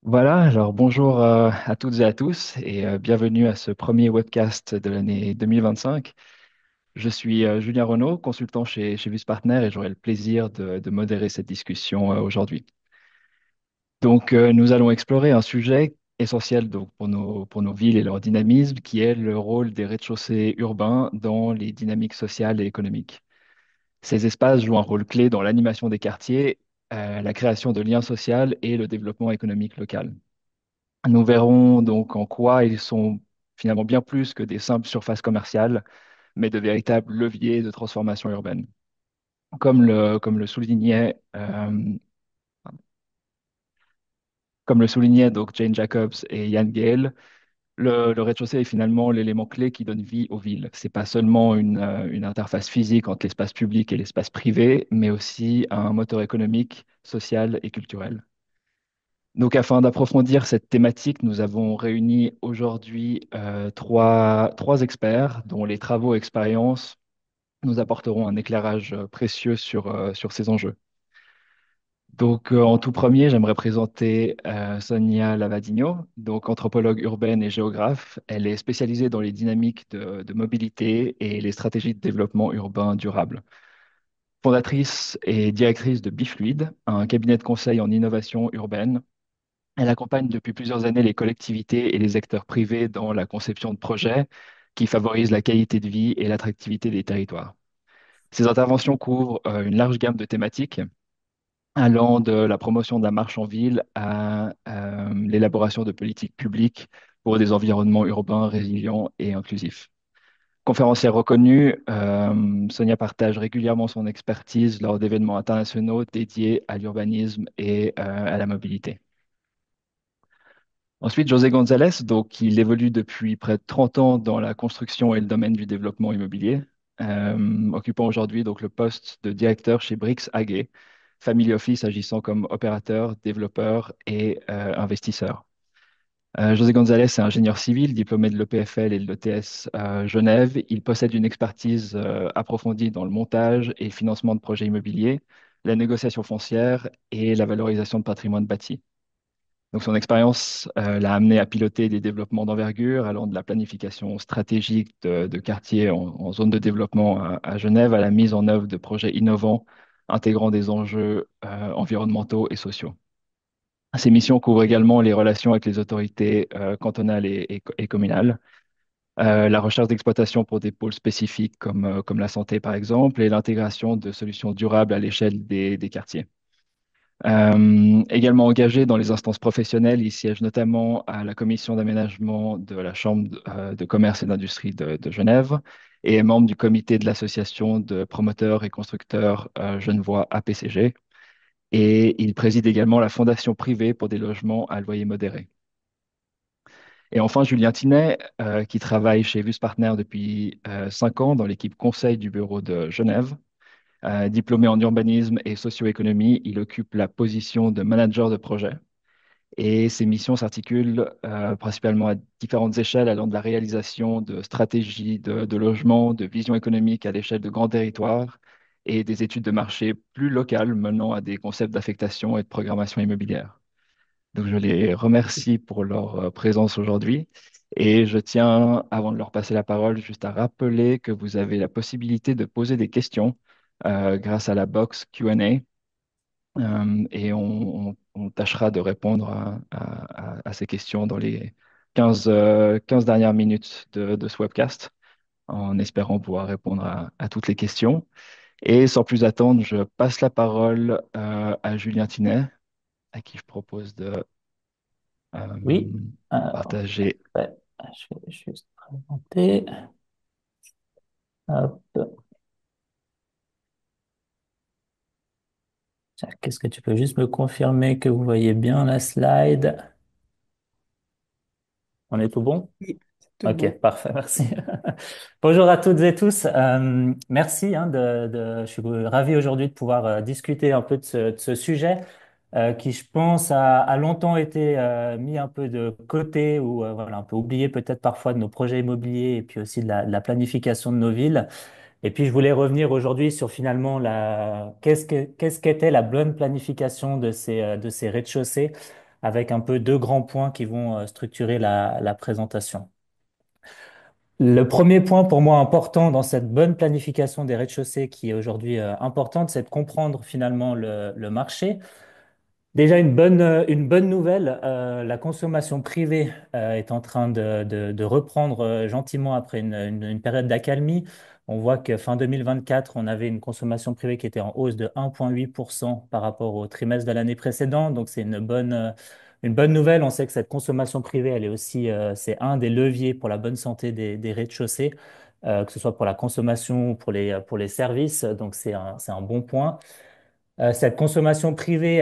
Voilà, alors bonjour à toutes et à tous et bienvenue à ce premier webcast de l'année 2025. Je suis Julien Renaud, consultant chez Partner et j'aurai le plaisir de modérer cette discussion aujourd'hui. Nous allons explorer un sujet essentiel donc, pour nos villes et leur dynamisme, qui est le rôle des rez-de-chaussée urbains dans les dynamiques sociales et économiques. Ces espaces jouent un rôle clé dans l'animation des quartiers, la création de liens sociaux et le développement économique local. Nous verrons donc en quoi ils sont finalement bien plus que des simples surfaces commerciales, mais de véritables leviers de transformation urbaine. Comme le soulignait, comme le soulignait donc Jane Jacobs et Ian Gale, le rez-de-chaussée est finalement l'élément clé qui donne vie aux villes. C'est pas seulement une interface physique entre l'espace public et l'espace privé, mais aussi un moteur économique, social et culturel. Donc, afin d'approfondir cette thématique, nous avons réuni aujourd'hui trois experts dont les travaux et expériences nous apporteront un éclairage précieux sur ces enjeux. En tout premier, j'aimerais présenter Sonia Lavadino, donc anthropologue urbaine et géographe. Elle est spécialisée dans les dynamiques de mobilité et les stratégies de développement urbain durable. Fondatrice et directrice de Bifluid, un cabinet de conseil en innovation urbaine. Elle accompagne depuis plusieurs années les collectivités et les acteurs privés dans la conception de projets qui favorisent la qualité de vie et l'attractivité des territoires. Ses interventions couvrent une large gamme de thématiques, allant de la promotion de la marche en ville à l'élaboration de politiques publiques pour des environnements urbains résilients et inclusifs. Conférencière reconnue, Sonia partage régulièrement son expertise lors d'événements internationaux dédiés à l'urbanisme et à la mobilité. Ensuite, José González, donc, il évolue depuis près de 30 ans dans la construction et le domaine du développement immobilier, occupant aujourd'hui donc le poste de directeur chez Brix AG, Family Office agissant comme opérateur, développeur et investisseur. José González est ingénieur civil, diplômé de l'EPFL et de l'ETS Genève. Il possède une expertise approfondie dans le montage et le financement de projets immobiliers, la négociation foncière et la valorisation de patrimoine bâti. Donc, son expérience l'a amené à piloter des développements d'envergure, allant de la planification stratégique de quartiers en zone de développement à Genève à la mise en œuvre de projets innovants intégrant des enjeux environnementaux et sociaux. Ces missions couvrent également les relations avec les autorités cantonales et communales, la recherche d'exploitation pour des pôles spécifiques comme la santé par exemple, et l'intégration de solutions durables à l'échelle des quartiers. Également engagé dans les instances professionnelles, il siège notamment à la commission d'aménagement de la Chambre de commerce et d'industrie de Genève et est membre du comité de l'association de promoteurs et constructeurs genevois APCG. Et il préside également la fondation privée pour des logements à loyer modéré. Et enfin, Julien Tinet, qui travaille chez Vus Partner depuis 5 ans dans l'équipe conseil du bureau de Genève. Diplômé en urbanisme et socio-économie, il occupe la position de manager de projet. Et ses missions s'articulent principalement à différentes échelles, allant de la réalisation de stratégies de logement, de vision économique à l'échelle de grands territoires et des études de marché plus locales menant à des concepts d'affectation et de programmation immobilière. Donc, je les remercie pour leur présence aujourd'hui. Et je tiens, avant de leur passer la parole, juste à rappeler que vous avez la possibilité de poser des questions grâce à la box Q&A. Et on tâchera de répondre à ces questions dans les 15 dernières minutes de ce webcast, en espérant pouvoir répondre à toutes les questions. Et sans plus attendre, je passe la parole à Julien Tinet, à qui je propose de Oui, alors, partager. ouais, je vais juste présenter. Hop. Tiens, qu'est-ce que tu peux juste me confirmer que vous voyez bien la slide? On est tout bon? Oui, tout bon. Ok, parfait, merci. Bonjour à toutes et tous. Merci, je suis ravi aujourd'hui de pouvoir discuter un peu de ce sujet qui, je pense, a longtemps été mis un peu de côté ou voilà, un peu oublié peut-être parfois de nos projets immobiliers et puis aussi de la planification de nos villes. Et puis, je voulais revenir aujourd'hui sur finalement qu'est-ce qu'était la bonne planification de ces rez-de-chaussée avec un peu deux grands points qui vont structurer la présentation. Le premier point pour moi important dans cette bonne planification des rez-de-chaussée qui est aujourd'hui importante, c'est de comprendre finalement le marché. Déjà, une bonne nouvelle, la consommation privée est en train de reprendre gentiment après une période d'accalmie. On voit que fin 2024, on avait une consommation privée qui était en hausse de 1,8% par rapport au trimestre de l'année précédente. Donc, c'est une bonne nouvelle. On sait que cette consommation privée, elle est aussi, c'est un des leviers pour la bonne santé des rez-de-chaussée, que ce soit pour la consommation ou pour les services. Donc, c'est un bon point. Cette consommation privée,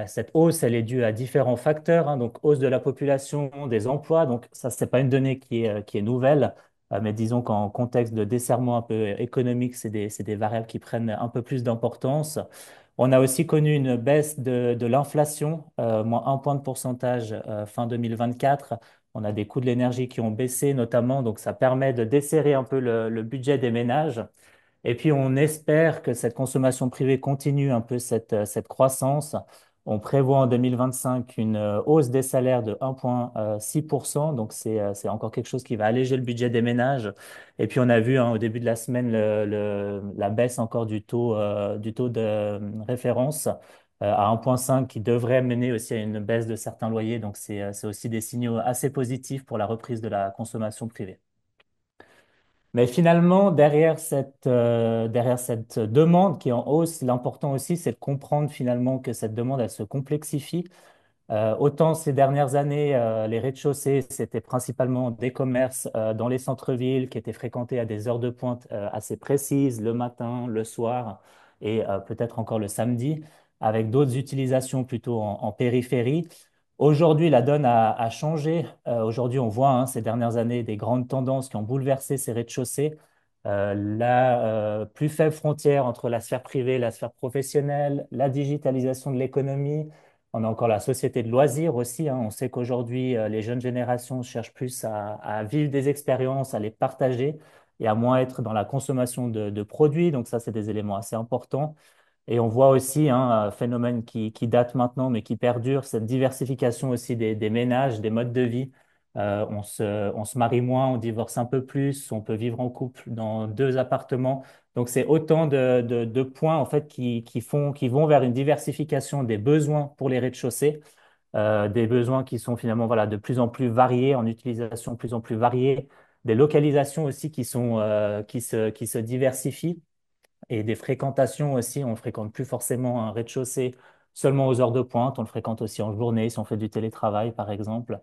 cette hausse, elle est due à différents facteurs, hein, donc hausse de la population, des emplois. Donc ça, c'est pas une donnée qui est nouvelle, mais disons qu'en contexte de desserrement un peu économique, c'est des variables qui prennent un peu plus d'importance. On a aussi connu une baisse de l'inflation, moins un point de pourcentage fin 2024. On a des coûts de l'énergie qui ont baissé notamment, donc ça permet de desserrer un peu le budget des ménages. Et puis, on espère que cette consommation privée continue un peu cette croissance. On prévoit en 2025 une hausse des salaires de 1,6%. Donc, c'est encore quelque chose qui va alléger le budget des ménages. Et puis, on a vu hein, au début de la semaine la baisse encore du taux de référence à 1,5 qui devrait mener aussi à une baisse de certains loyers. Donc, c'est aussi des signaux assez positifs pour la reprise de la consommation privée. Mais finalement, derrière cette demande qui est en hausse, l'important aussi, c'est de comprendre finalement que cette demande, elle se complexifie. Autant ces dernières années, les rez-de-chaussée, c'était principalement des commerces dans les centres-villes qui étaient fréquentés à des heures de pointe assez précises, le matin, le soir et peut-être encore le samedi, avec d'autres utilisations plutôt en périphérie. Aujourd'hui, la donne a changé. Aujourd'hui, on voit hein, ces dernières années des grandes tendances qui ont bouleversé ces rez-de-chaussée. La plus faible frontière entre la sphère privée et la sphère professionnelle, la digitalisation de l'économie. On a encore la société de loisirs aussi, hein. On sait qu'aujourd'hui, les jeunes générations cherchent plus à vivre des expériences, à les partager et à moins être dans la consommation de produits. Donc ça, c'est des éléments assez importants. Et on voit aussi hein, un phénomène qui date maintenant, mais qui perdure, cette diversification aussi des ménages, des modes de vie. On se marie moins, on divorce un peu plus, on peut vivre en couple dans deux appartements. Donc, c'est autant de points en fait qui vont vers une diversification des besoins pour les rez-de-chaussée, des besoins qui sont finalement voilà, de plus en plus variés, en utilisation de plus en plus variée, des localisations aussi qui se diversifient et des fréquentations aussi. On ne fréquente plus forcément un rez-de-chaussée seulement aux heures de pointe, on le fréquente aussi en journée si on fait du télétravail, par exemple.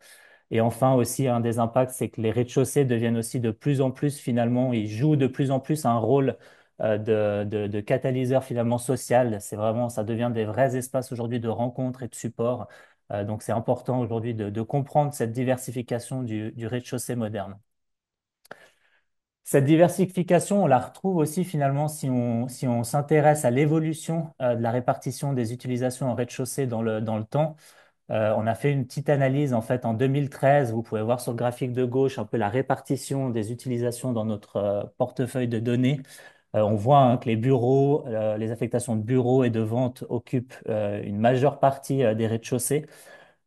Et enfin aussi, un des impacts, c'est que les rez-de-chaussée deviennent aussi de plus en plus, finalement, ils jouent de plus en plus un rôle de catalyseur finalement social. C'est vraiment, ça devient des vrais espaces aujourd'hui de rencontres et de support. Donc c'est important aujourd'hui de comprendre cette diversification du rez-de-chaussée moderne. Cette diversification, on la retrouve aussi finalement si on s'intéresse à l'évolution de la répartition des utilisations en rez-de-chaussée dans le temps. On a fait une petite analyse en fait en 2013. Vous pouvez voir sur le graphique de gauche un peu la répartition des utilisations dans notre portefeuille de données. On voit hein, que les bureaux, les affectations de bureaux et de vente occupent une majeure partie des rez-de-chaussée.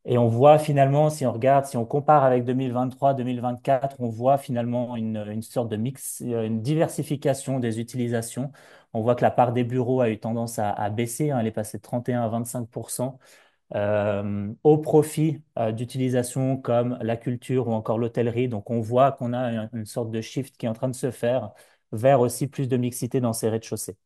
Et on voit finalement, si on regarde, si on compare avec 2023, 2024, on voit finalement une sorte de mix, une diversification des utilisations. On voit que la part des bureaux a eu tendance à baisser, hein, elle est passée de 31 à 25%, au profit d'utilisations comme la culture ou encore l'hôtellerie. Donc on voit qu'on a une sorte de shift qui est en train de se faire vers aussi plus de mixité dans ces rez-de-chaussée.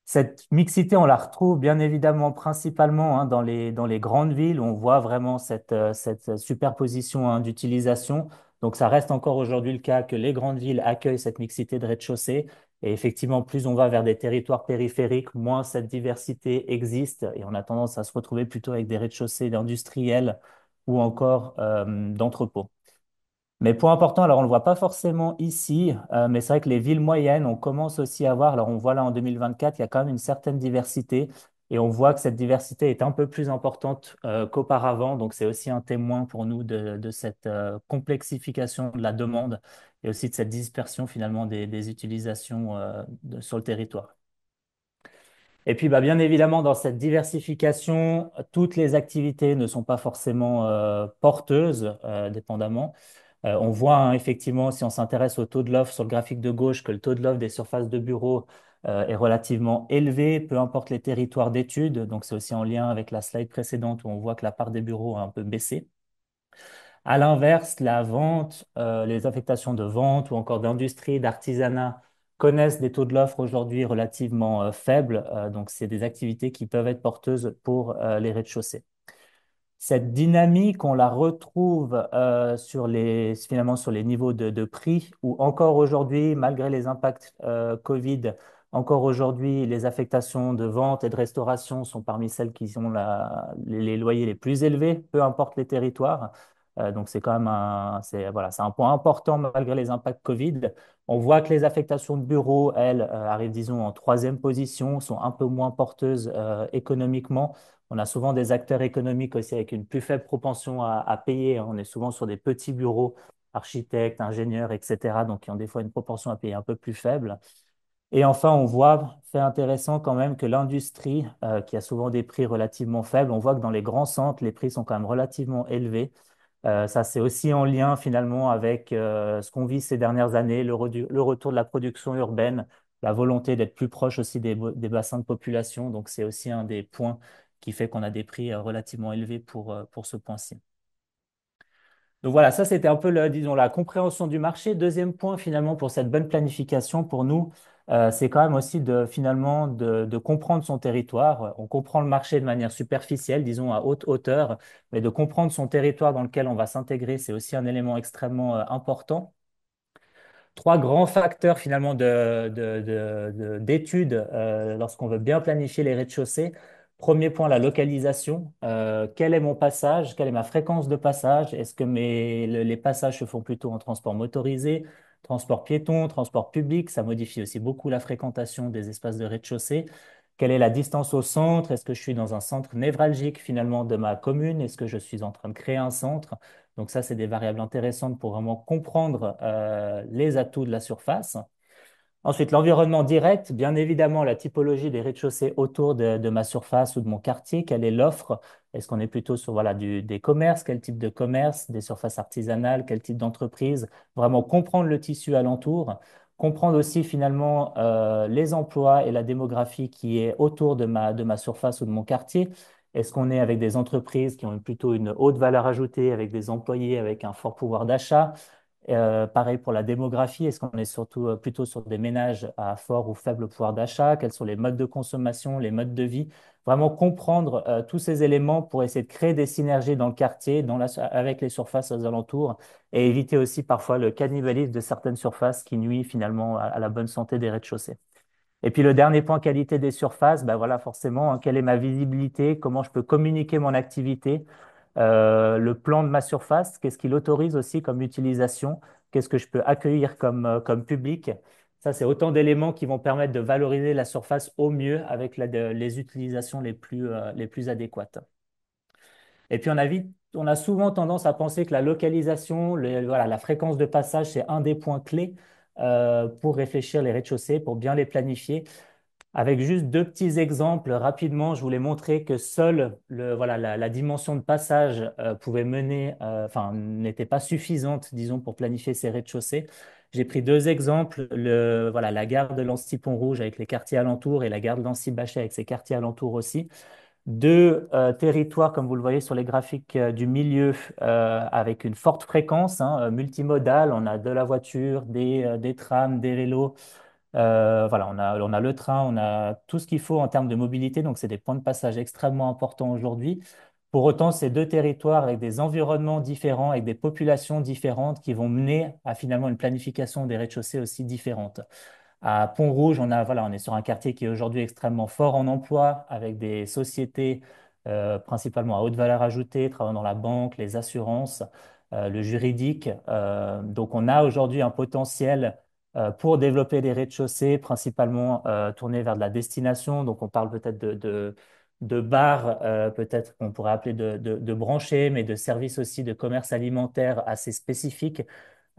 Cette mixité, on la retrouve bien évidemment principalement hein, dans les grandes villes où on voit vraiment cette superposition hein, d'utilisation. Donc ça reste encore aujourd'hui le cas que les grandes villes accueillent cette mixité de rez-de-chaussée. Et effectivement, plus on va vers des territoires périphériques, moins cette diversité existe et on a tendance à se retrouver plutôt avec des rez-de-chaussée d'industriels ou encore d'entrepôts. Mais point important, alors on ne le voit pas forcément ici, mais c'est vrai que les villes moyennes, on commence aussi à voir, alors on voit là en 2024, il y a quand même une certaine diversité et on voit que cette diversité est un peu plus importante qu'auparavant. Donc c'est aussi un témoin pour nous de cette complexification de la demande et aussi de cette dispersion finalement des utilisations sur le territoire. Et puis, bah, bien évidemment, dans cette diversification, toutes les activités ne sont pas forcément porteuses, dépendamment. On voit hein, effectivement, si on s'intéresse au taux de l'offre sur le graphique de gauche, que le taux de l'offre des surfaces de bureaux est relativement élevé, peu importe les territoires d'études. Donc, c'est aussi en lien avec la slide précédente où on voit que la part des bureaux a un peu baissé. À l'inverse, la vente, les affectations de vente ou encore d'industrie, d'artisanat connaissent des taux de l'offre aujourd'hui relativement faibles. Donc, c'est des activités qui peuvent être porteuses pour les rez-de-chaussée. Cette dynamique, on la retrouve finalement sur les niveaux de prix, où encore aujourd'hui, malgré les impacts Covid, encore aujourd'hui, les affectations de vente et de restauration sont parmi celles qui ont les loyers les plus élevés, peu importe les territoires. Donc c'est quand même voilà, c'est un point important malgré les impacts Covid. On voit que les affectations de bureaux, elles, arrivent, disons, en troisième position, sont un peu moins porteuses économiquement. On a souvent des acteurs économiques aussi avec une plus faible propension à payer. On est souvent sur des petits bureaux, architectes, ingénieurs, etc. Donc, qui ont des fois une propension à payer un peu plus faible. Et enfin, on voit, fait intéressant quand même, que l'industrie, qui a souvent des prix relativement faibles, on voit que dans les grands centres, les prix sont quand même relativement élevés. Ça, c'est aussi en lien finalement avec ce qu'on vit ces dernières années, le retour de la production urbaine, la volonté d'être plus proche aussi des bassins de population. Donc, c'est aussi un des points qui fait qu'on a des prix relativement élevés pour ce point-ci. Donc voilà, ça c'était un peu, disons, la compréhension du marché. Deuxième point finalement pour cette bonne planification pour nous, c'est quand même aussi finalement de comprendre son territoire. On comprend le marché de manière superficielle, disons à haute hauteur, mais de comprendre son territoire dans lequel on va s'intégrer, c'est aussi un élément extrêmement important. Trois grands facteurs finalement d'études lorsqu'on veut bien planifier les rez-de-chaussée. Premier point, la localisation. Quel est mon passage? Quelle est ma fréquence de passage? Est-ce que les passages se font plutôt en transport motorisé, transport piéton, transport public? Ça modifie aussi beaucoup la fréquentation des espaces de rez-de-chaussée. Quelle est la distance au centre? Est-ce que je suis dans un centre névralgique finalement de ma commune? Est-ce que je suis en train de créer un centre? Donc ça, c'est des variables intéressantes pour vraiment comprendre les atouts de la surface. Ensuite, l'environnement direct, bien évidemment, la typologie des rez-de-chaussée autour de ma surface ou de mon quartier. Quelle est l'offre? Est-ce qu'on est plutôt sur voilà, des commerces? Quel type de commerce? Des surfaces artisanales? Quel type d'entreprise? Vraiment comprendre le tissu alentour. Comprendre aussi finalement les emplois et la démographie qui est autour de ma surface ou de mon quartier. Est-ce qu'on est avec des entreprises qui ont plutôt une haute valeur ajoutée, avec des employés avec un fort pouvoir d'achat? Pareil pour la démographie, est-ce qu'on est surtout plutôt sur des ménages à fort ou faible pouvoir d'achat? Quels sont les modes de consommation, les modes de vie? Vraiment comprendre tous ces éléments pour essayer de créer des synergies dans le quartier, avec les surfaces aux alentours et éviter aussi parfois le cannibalisme de certaines surfaces qui nuit finalement à la bonne santé des rez-de-chaussée. Et puis le dernier point, qualité des surfaces, ben voilà forcément, hein, quelle est ma visibilité, comment je peux communiquer mon activité, le plan de ma surface, qu'est-ce qu'il autorise aussi comme utilisation, qu'est-ce que je peux accueillir comme public. Ça, c'est autant d'éléments qui vont permettre de valoriser la surface au mieux avec les utilisations les plus adéquates. Et puis on a souvent tendance à penser que la localisation, voilà, la fréquence de passage, c'est un des points clés pour réfléchir les rez-de-chaussée, pour bien les planifier. Avec juste deux petits exemples rapidement, je voulais montrer que seule voilà, la dimension de passage pouvait enfin, n'était pas suffisante, disons, pour planifier ces rez-de-chaussée. J'ai pris deux exemples, voilà, la gare de Lancy-Pont-Rouge avec les quartiers alentours et la gare de Lancy-Bachet avec ses quartiers alentours aussi. Deux territoires, comme vous le voyez sur les graphiques du milieu, avec une forte fréquence multimodale. On a de la voiture, des trams, des vélos. Voilà, on a le train, on a tout ce qu'il faut en termes de mobilité, donc c'est des points de passage extrêmement importants aujourd'hui. Pour autant, ces deux territoires avec des environnements différents, avec des populations différentes qui vont mener à finalement une planification des rez-de-chaussée aussi différente. À Pont-Rouge, voilà, on est sur un quartier qui est aujourd'hui extrêmement fort en emploi, avec des sociétés principalement à haute valeur ajoutée, travaillant dans la banque, les assurances, le juridique. Donc, on a aujourd'hui un potentiel pour développer des rez-de-chaussée, principalement tournés vers de la destination. Donc, on parle peut-être de bars, peut-être qu'on pourrait appeler de branchés, mais de services aussi de commerce alimentaire assez spécifiques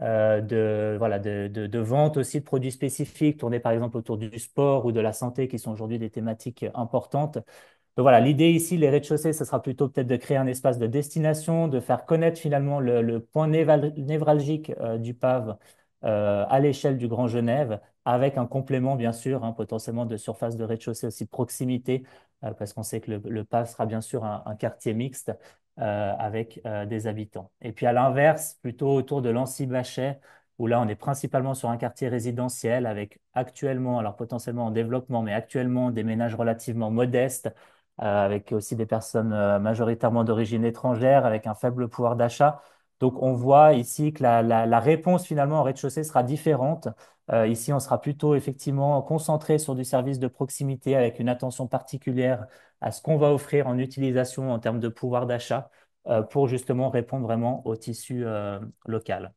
de vente aussi de produits spécifiques tournés par exemple autour du sport ou de la santé, qui sont aujourd'hui des thématiques importantes. Donc voilà, l'idée ici, les rez-de-chaussée, ce sera plutôt peut-être de créer un espace de destination, de faire connaître finalement le point névralgique du PAV à l'échelle du Grand Genève, avec un complément bien sûr, hein, potentiellement de surface de rez-de-chaussée aussi de proximité, parce qu'on sait que le PAV sera bien sûr un quartier mixte avec des habitants. Et puis à l'inverse, plutôt autour de Lancy-Bachet, où là on est principalement sur un quartier résidentiel avec actuellement, alors potentiellement en développement, mais actuellement des ménages relativement modestes avec aussi des personnes majoritairement d'origine étrangère, avec un faible pouvoir d'achat. Donc, on voit ici que la réponse finalement au rez-de-chaussée sera différente. Ici, on sera plutôt effectivement concentré sur du service de proximité avec une attention particulière à ce qu'on va offrir en utilisation en termes de pouvoir d'achat pour justement répondre vraiment au tissu local.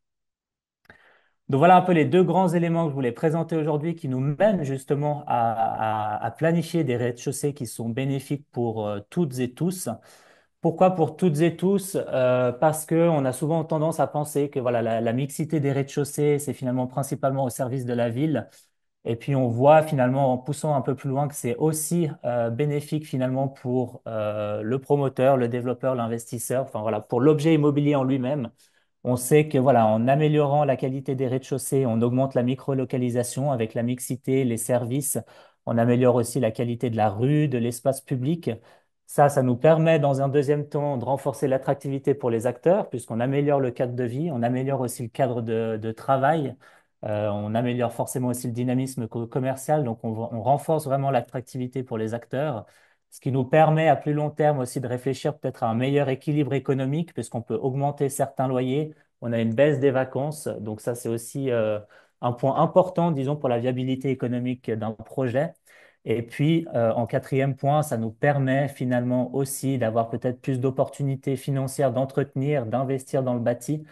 Donc voilà un peu les deux grands éléments que je voulais présenter aujourd'hui qui nous mènent justement à planifier des rez-de-chaussée qui sont bénéfiques pour toutes et tous. Pourquoi pour toutes et tous? Parce qu'on a souvent tendance à penser que voilà, la mixité des rez-de-chaussée, c'est finalement principalement au service de la ville. Et puis on voit finalement en poussant un peu plus loin que c'est aussi bénéfique finalement pour le promoteur, le développeur, l'investisseur, enfin voilà, pour l'objet immobilier en lui-même. On sait que voilà, en améliorant la qualité des rez-de-chaussée, on augmente la micro-localisation avec la mixité, les services. On améliore aussi la qualité de la rue, de l'espace public. Ça nous permet dans un deuxième temps de renforcer l'attractivité pour les acteurs, puisqu'on améliore le cadre de vie, on améliore aussi le cadre de travail, on améliore forcément aussi le dynamisme commercial, donc on renforce vraiment l'attractivité pour les acteurs, ce qui nous permet à plus long terme aussi de réfléchir peut-être à un meilleur équilibre économique, puisqu'on peut augmenter certains loyers, on a une baisse des vacances, donc ça c'est aussi un point important, disons, pour la viabilité économique d'un projet. Et puis, en quatrième point, ça nous permet finalement aussi d'avoir peut-être plus d'opportunités financières d'entretenir, d'investir dans le bâti.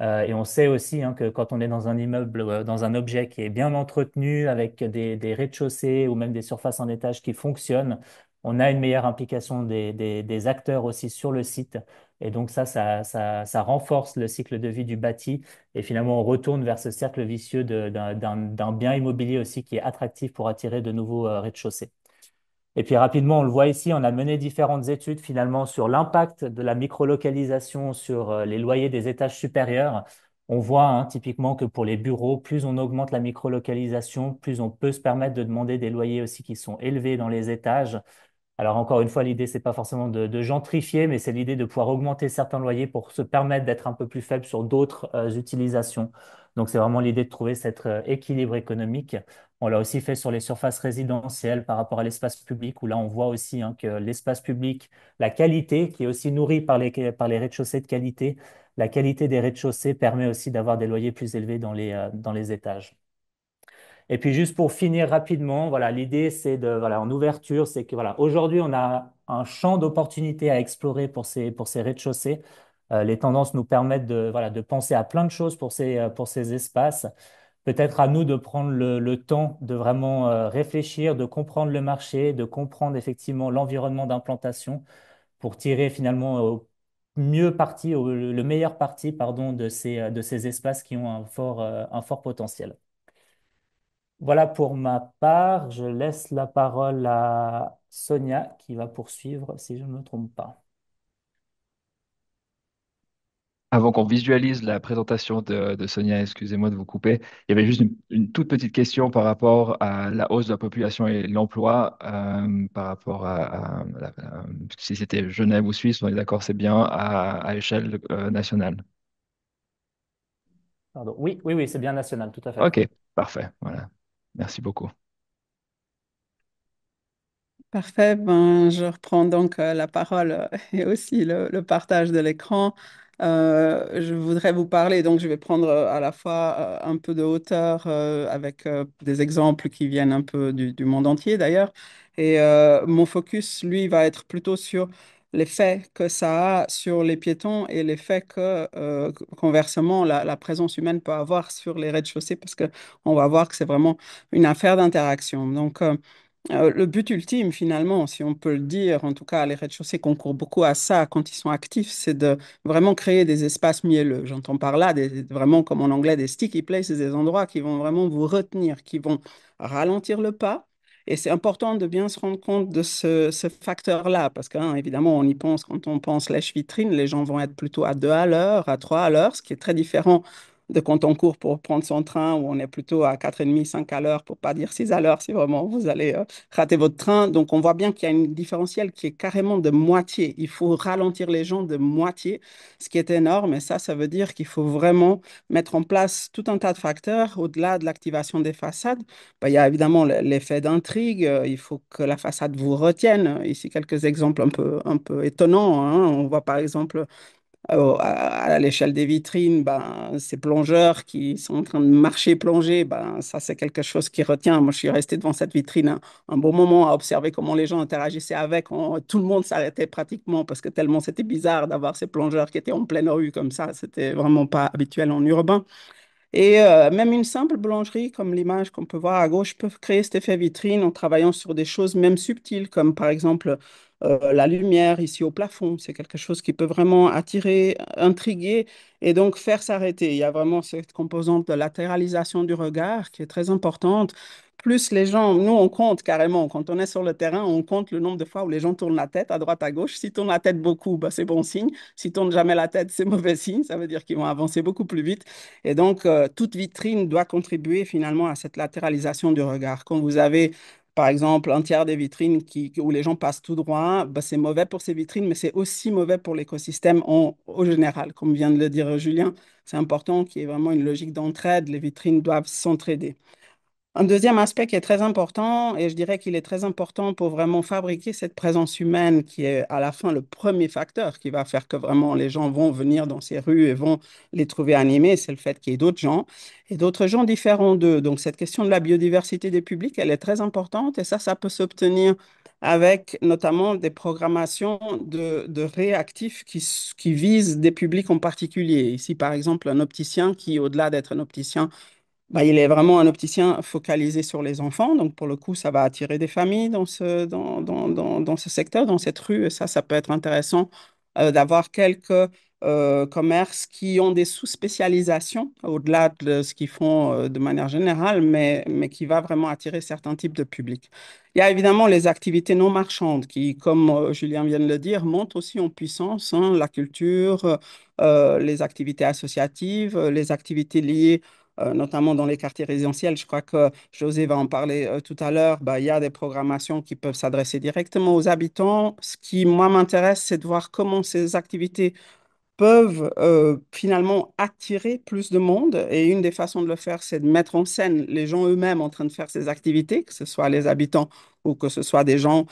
Et on sait aussi hein, que quand on est dans un immeuble, dans un objet qui est bien entretenu, avec des rez-de-chaussée ou même des surfaces en étage qui fonctionnent, on a une meilleure implication des acteurs aussi sur le site. Et donc ça renforce le cycle de vie du bâti. Et finalement, on retourne vers ce cercle vicieux d'un bien immobilier aussi qui est attractif pour attirer de nouveaux rez-de-chaussée. Et puis rapidement, on le voit ici, on a mené différentes études finalement sur l'impact de la microlocalisation sur les loyers des étages supérieurs. On voit hein, typiquement que pour les bureaux, plus on augmente la microlocalisation, plus on peut se permettre de demander des loyers aussi qui sont élevés dans les étages. Alors encore une fois, l'idée, c'est pas forcément de gentrifier, mais c'est l'idée de pouvoir augmenter certains loyers pour se permettre d'être un peu plus faible sur d'autres utilisations. Donc c'est vraiment l'idée de trouver cet équilibre économique. On l'a aussi fait sur les surfaces résidentielles par rapport à l'espace public, où là on voit aussi hein, que l'espace public, la qualité, qui est aussi nourrie par les rez-de-chaussée de qualité, la qualité des rez-de-chaussée permet aussi d'avoir des loyers plus élevés dans les étages. Et puis juste pour finir rapidement, voilà, l'idée c'est de, voilà, en ouverture, c'est que voilà, aujourd'hui on a un champ d'opportunités à explorer pour ces rez-de-chaussée. Les tendances nous permettent de, voilà, de penser à plein de choses pour ces espaces. Peut-être à nous de prendre le temps de vraiment réfléchir, de comprendre le marché, de comprendre effectivement l'environnement d'implantation pour tirer finalement au mieux parti, le meilleur parti, pardon, de ces espaces qui ont un fort potentiel. Voilà pour ma part. Je laisse la parole à Sonia qui va poursuivre si je ne me trompe pas. Avant qu'on visualise la présentation de Sonia, excusez-moi de vous couper, il y avait juste une toute petite question par rapport à la hausse de la population et l'emploi, par rapport si c'était Genève ou Suisse, on est d'accord, c'est bien à échelle nationale. Pardon. Oui, oui, oui, c'est bien national, tout à fait. Ok, parfait, voilà. Merci beaucoup. Parfait, ben, je reprends donc la parole et aussi le partage de l'écran. Je voudrais vous parler, donc je vais prendre à la fois un peu de hauteur avec des exemples qui viennent un peu du monde entier d'ailleurs. Et mon focus, lui, va être plutôt sur l'effet que ça a sur les piétons et l'effet que, conversement, la présence humaine peut avoir sur les rez-de-chaussée parce qu'on va voir que c'est vraiment une affaire d'interaction. Donc, Le but ultime, finalement, si on peut le dire, en tout cas, les rez-de-chaussée concourent beaucoup à ça quand ils sont actifs, c'est de vraiment créer des espaces mielleux. J'entends par là vraiment, comme en anglais, des sticky places, des endroits qui vont vraiment vous retenir, qui vont ralentir le pas. Et c'est important de bien se rendre compte de ce facteur-là, parce qu'évidemment, on y pense quand on pense lèche-vitrine, les gens vont être plutôt à 2 à l'heure, à 3 à l'heure, ce qui est très différent de quand on court pour prendre son train, où on est plutôt à 4h30, 5 à l'heure, pour pas dire 6 à l'heure, si vraiment vous allez rater votre train. Donc, on voit bien qu'il y a une différentiel qui est carrément de moitié. Il faut ralentir les gens de moitié, ce qui est énorme. Et ça veut dire qu'il faut vraiment mettre en place tout un tas de facteurs au-delà de l'activation des façades. Ben, il y a évidemment l'effet d'intrigue. Il faut que la façade vous retienne. Ici, quelques exemples un peu étonnants, hein. On voit par exemple à l'échelle des vitrines, ben, ces plongeurs qui sont en train de marcher plonger, ben, ça c'est quelque chose qui retient. Moi, je suis resté devant cette vitrine un bon moment à observer comment les gens interagissaient avec. Tout le monde s'arrêtait pratiquement parce que tellement c'était bizarre d'avoir ces plongeurs qui étaient en pleine rue comme ça. C'était vraiment pas habituel en urbain. Et même une simple boulangerie, comme l'image qu'on peut voir à gauche, peut créer cet effet vitrine en travaillant sur des choses même subtiles, comme par exemple la lumière ici au plafond. C'est quelque chose qui peut vraiment attirer, intriguer et donc faire s'arrêter. Il y a vraiment cette composante de latéralisation du regard qui est très importante. Plus les gens, nous on compte carrément, quand on est sur le terrain, on compte le nombre de fois où les gens tournent la tête à droite, à gauche. S'ils tournent la tête beaucoup, bah, c'est bon signe. S'ils tournent jamais la tête, c'est mauvais signe. Ça veut dire qu'ils vont avancer beaucoup plus vite. Et donc, toute vitrine doit contribuer finalement à cette latéralisation du regard. Quand vous avez, par exemple, un tiers des vitrines où les gens passent tout droit, bah, c'est mauvais pour ces vitrines, mais c'est aussi mauvais pour l'écosystème au général. Comme vient de le dire Julien, c'est important qu'il y ait vraiment une logique d'entraide. Les vitrines doivent s'entraider. Un deuxième aspect qui est très important, et je dirais qu'il est très important pour vraiment fabriquer cette présence humaine qui est à la fin le premier facteur qui va faire que vraiment les gens vont venir dans ces rues et vont les trouver animées, c'est le fait qu'il y ait d'autres gens et d'autres gens différents d'eux. Donc cette question de la biodiversité des publics, elle est très importante et ça peut s'obtenir avec notamment des programmations de réactifs qui visent des publics en particulier. Ici, par exemple, un opticien qui, au-delà d'être un opticien, bah, il est vraiment un opticien focalisé sur les enfants. Donc, pour le coup, ça va attirer des familles dans ce secteur, dans cette rue. Et ça peut être intéressant d'avoir quelques commerces qui ont des sous-spécialisations au-delà de ce qu'ils font de manière générale, mais qui va vraiment attirer certains types de publics. Il y a évidemment les activités non marchandes qui, comme Julien vient de le dire, montent aussi en puissance, hein, la culture, les activités associatives, les activités liées notamment dans les quartiers résidentiels. Je crois que José va en parler tout à l'heure. Bah, il y a des programmations qui peuvent s'adresser directement aux habitants. Ce qui, moi, m'intéresse, c'est de voir comment ces activités peuvent finalement attirer plus de monde. Et une des façons de le faire, c'est de mettre en scène les gens eux-mêmes en train de faire ces activités, que ce soit les habitants ou que ce soit des gens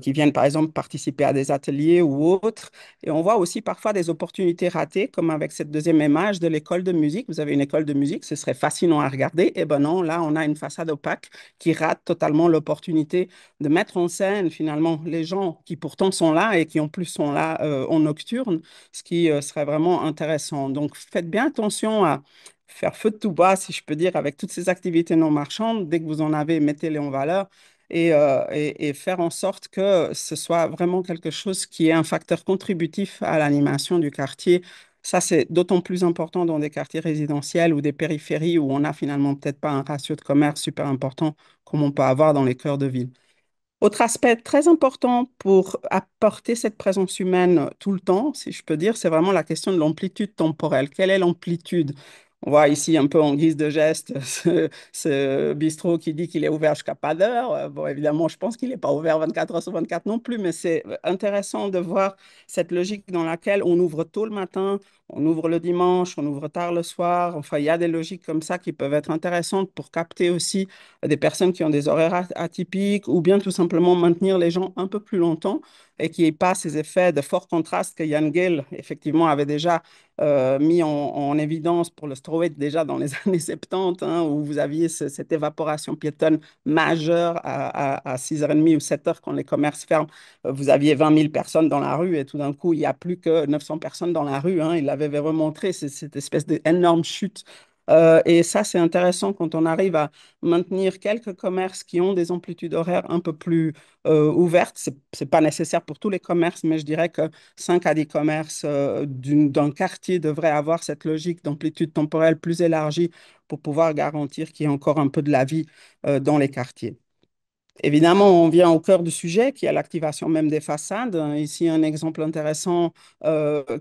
qui viennent, par exemple, participer à des ateliers ou autres. Et on voit aussi parfois des opportunités ratées, comme avec cette deuxième image de l'école de musique. Vous avez une école de musique, ce serait fascinant à regarder. Et ben non, là, on a une façade opaque qui rate totalement l'opportunité de mettre en scène finalement les gens qui pourtant sont là et qui en plus sont là en nocturne, ce qui serait vraiment intéressant. Donc, faites bien attention à faire feu de tout bois, si je peux dire, avec toutes ces activités non marchandes. Dès que vous en avez, mettez-les en valeur et faire en sorte que ce soit vraiment quelque chose qui est un facteur contributif à l'animation du quartier. Ça, c'est d'autant plus important dans des quartiers résidentiels ou des périphéries où on n'a finalement peut-être pas un ratio de commerce super important comme on peut avoir dans les cœurs de ville. Autre aspect très important pour apporter cette présence humaine tout le temps, si je peux dire, c'est vraiment la question de l'amplitude temporelle. Quelle est l'amplitude? On voit ici un peu en guise de geste ce bistrot qui dit qu'il est ouvert jusqu'à pas d'heure. Bon, évidemment, je pense qu'il n'est pas ouvert 24 heures sur 24 non plus, mais c'est intéressant de voir cette logique dans laquelle on ouvre tôt le matin, on ouvre le dimanche, on ouvre tard le soir. Enfin, il y a des logiques comme ça qui peuvent être intéressantes pour capter aussi des personnes qui ont des horaires atypiques ou bien tout simplement maintenir les gens un peu plus longtemps et qu'il n'y ait pas ces effets de fort contraste que Jan Gehl, effectivement, avait déjà mis en évidence pour le Stroet déjà dans les années 70, hein, où vous aviez cette évaporation piétonne majeure à 6h30 ou 7h quand les commerces ferment. Vous aviez 20 000 personnes dans la rue et tout d'un coup, il n'y a plus que 900 personnes dans la rue, hein. Il avait remontré cette espèce d'énorme chute Et ça, c'est intéressant quand on arrive à maintenir quelques commerces qui ont des amplitudes horaires un peu plus ouvertes. C'est pas nécessaire pour tous les commerces, mais je dirais que 5 à 10 commerces d'un quartier devraient avoir cette logique d'amplitude temporelle plus élargie pour pouvoir garantir qu'il y ait encore un peu de la vie dans les quartiers. Évidemment, on vient au cœur du sujet, qui est l'activation même des façades. Ici, un exemple intéressant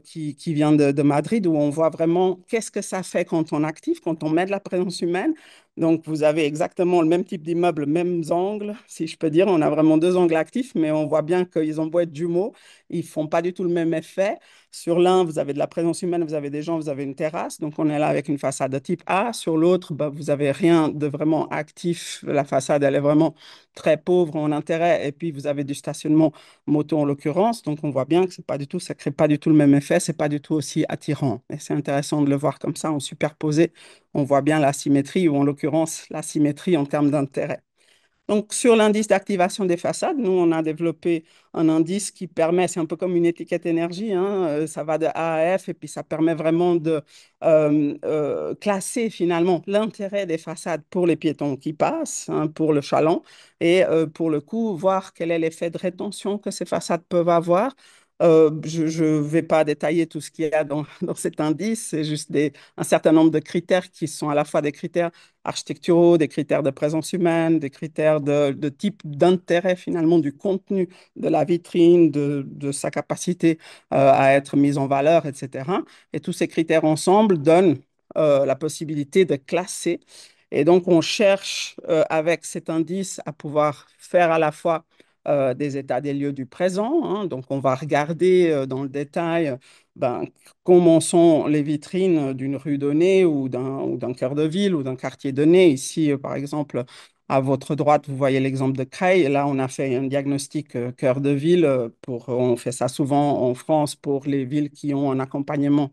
qui vient de Madrid, où on voit vraiment qu'est-ce que ça fait quand on active, quand on met de la présence humaine. Donc, vous avez exactement le même type d'immeuble, mêmes angles, si je peux dire. On a vraiment deux angles actifs, mais on voit bien qu'ils ont beau être jumeaux, ils font pas du tout le même effet. Sur l'un, vous avez de la présence humaine, vous avez des gens, vous avez une terrasse. Donc, on est là avec une façade de type A. Sur l'autre, bah, vous avez rien de vraiment actif. La façade, elle est vraiment très pauvre en intérêt, et puis vous avez du stationnement moto en l'occurrence, donc on voit bien que c'est pas du tout, ça crée pas du tout le même effet, c'est pas du tout aussi attirant. Et c'est intéressant de le voir comme ça, en superposé, on voit bien la symétrie, ou en l'occurrence la symétrie en termes d'intérêt. Donc, sur l'indice d'activation des façades, nous, on a développé un indice qui permet, c'est un peu comme une étiquette énergie, hein, ça va de A à F, et puis ça permet vraiment de classer finalement l'intérêt des façades pour les piétons qui passent, hein, pour le chaland, et pour le coup, voir quel est l'effet de rétention que ces façades peuvent avoir. Je ne vais pas détailler tout ce qu'il y a dans cet indice, c'est juste un certain nombre de critères qui sont à la fois des critères architecturaux, des critères de présence humaine, des critères de type d'intérêt finalement du contenu de la vitrine, de sa capacité à être mise en valeur, etc. Et tous ces critères ensemble donnent la possibilité de classer. Et donc, on cherche avec cet indice à pouvoir faire à la fois des états des lieux du présent, hein. Donc, on va regarder dans le détail ben, comment sont les vitrines d'une rue donnée ou d'un cœur de ville ou d'un quartier donné. Ici, par exemple, à votre droite, vous voyez l'exemple de Creil. Là, on a fait un diagnostic cœur de ville. On fait ça souvent en France pour les villes qui ont un accompagnement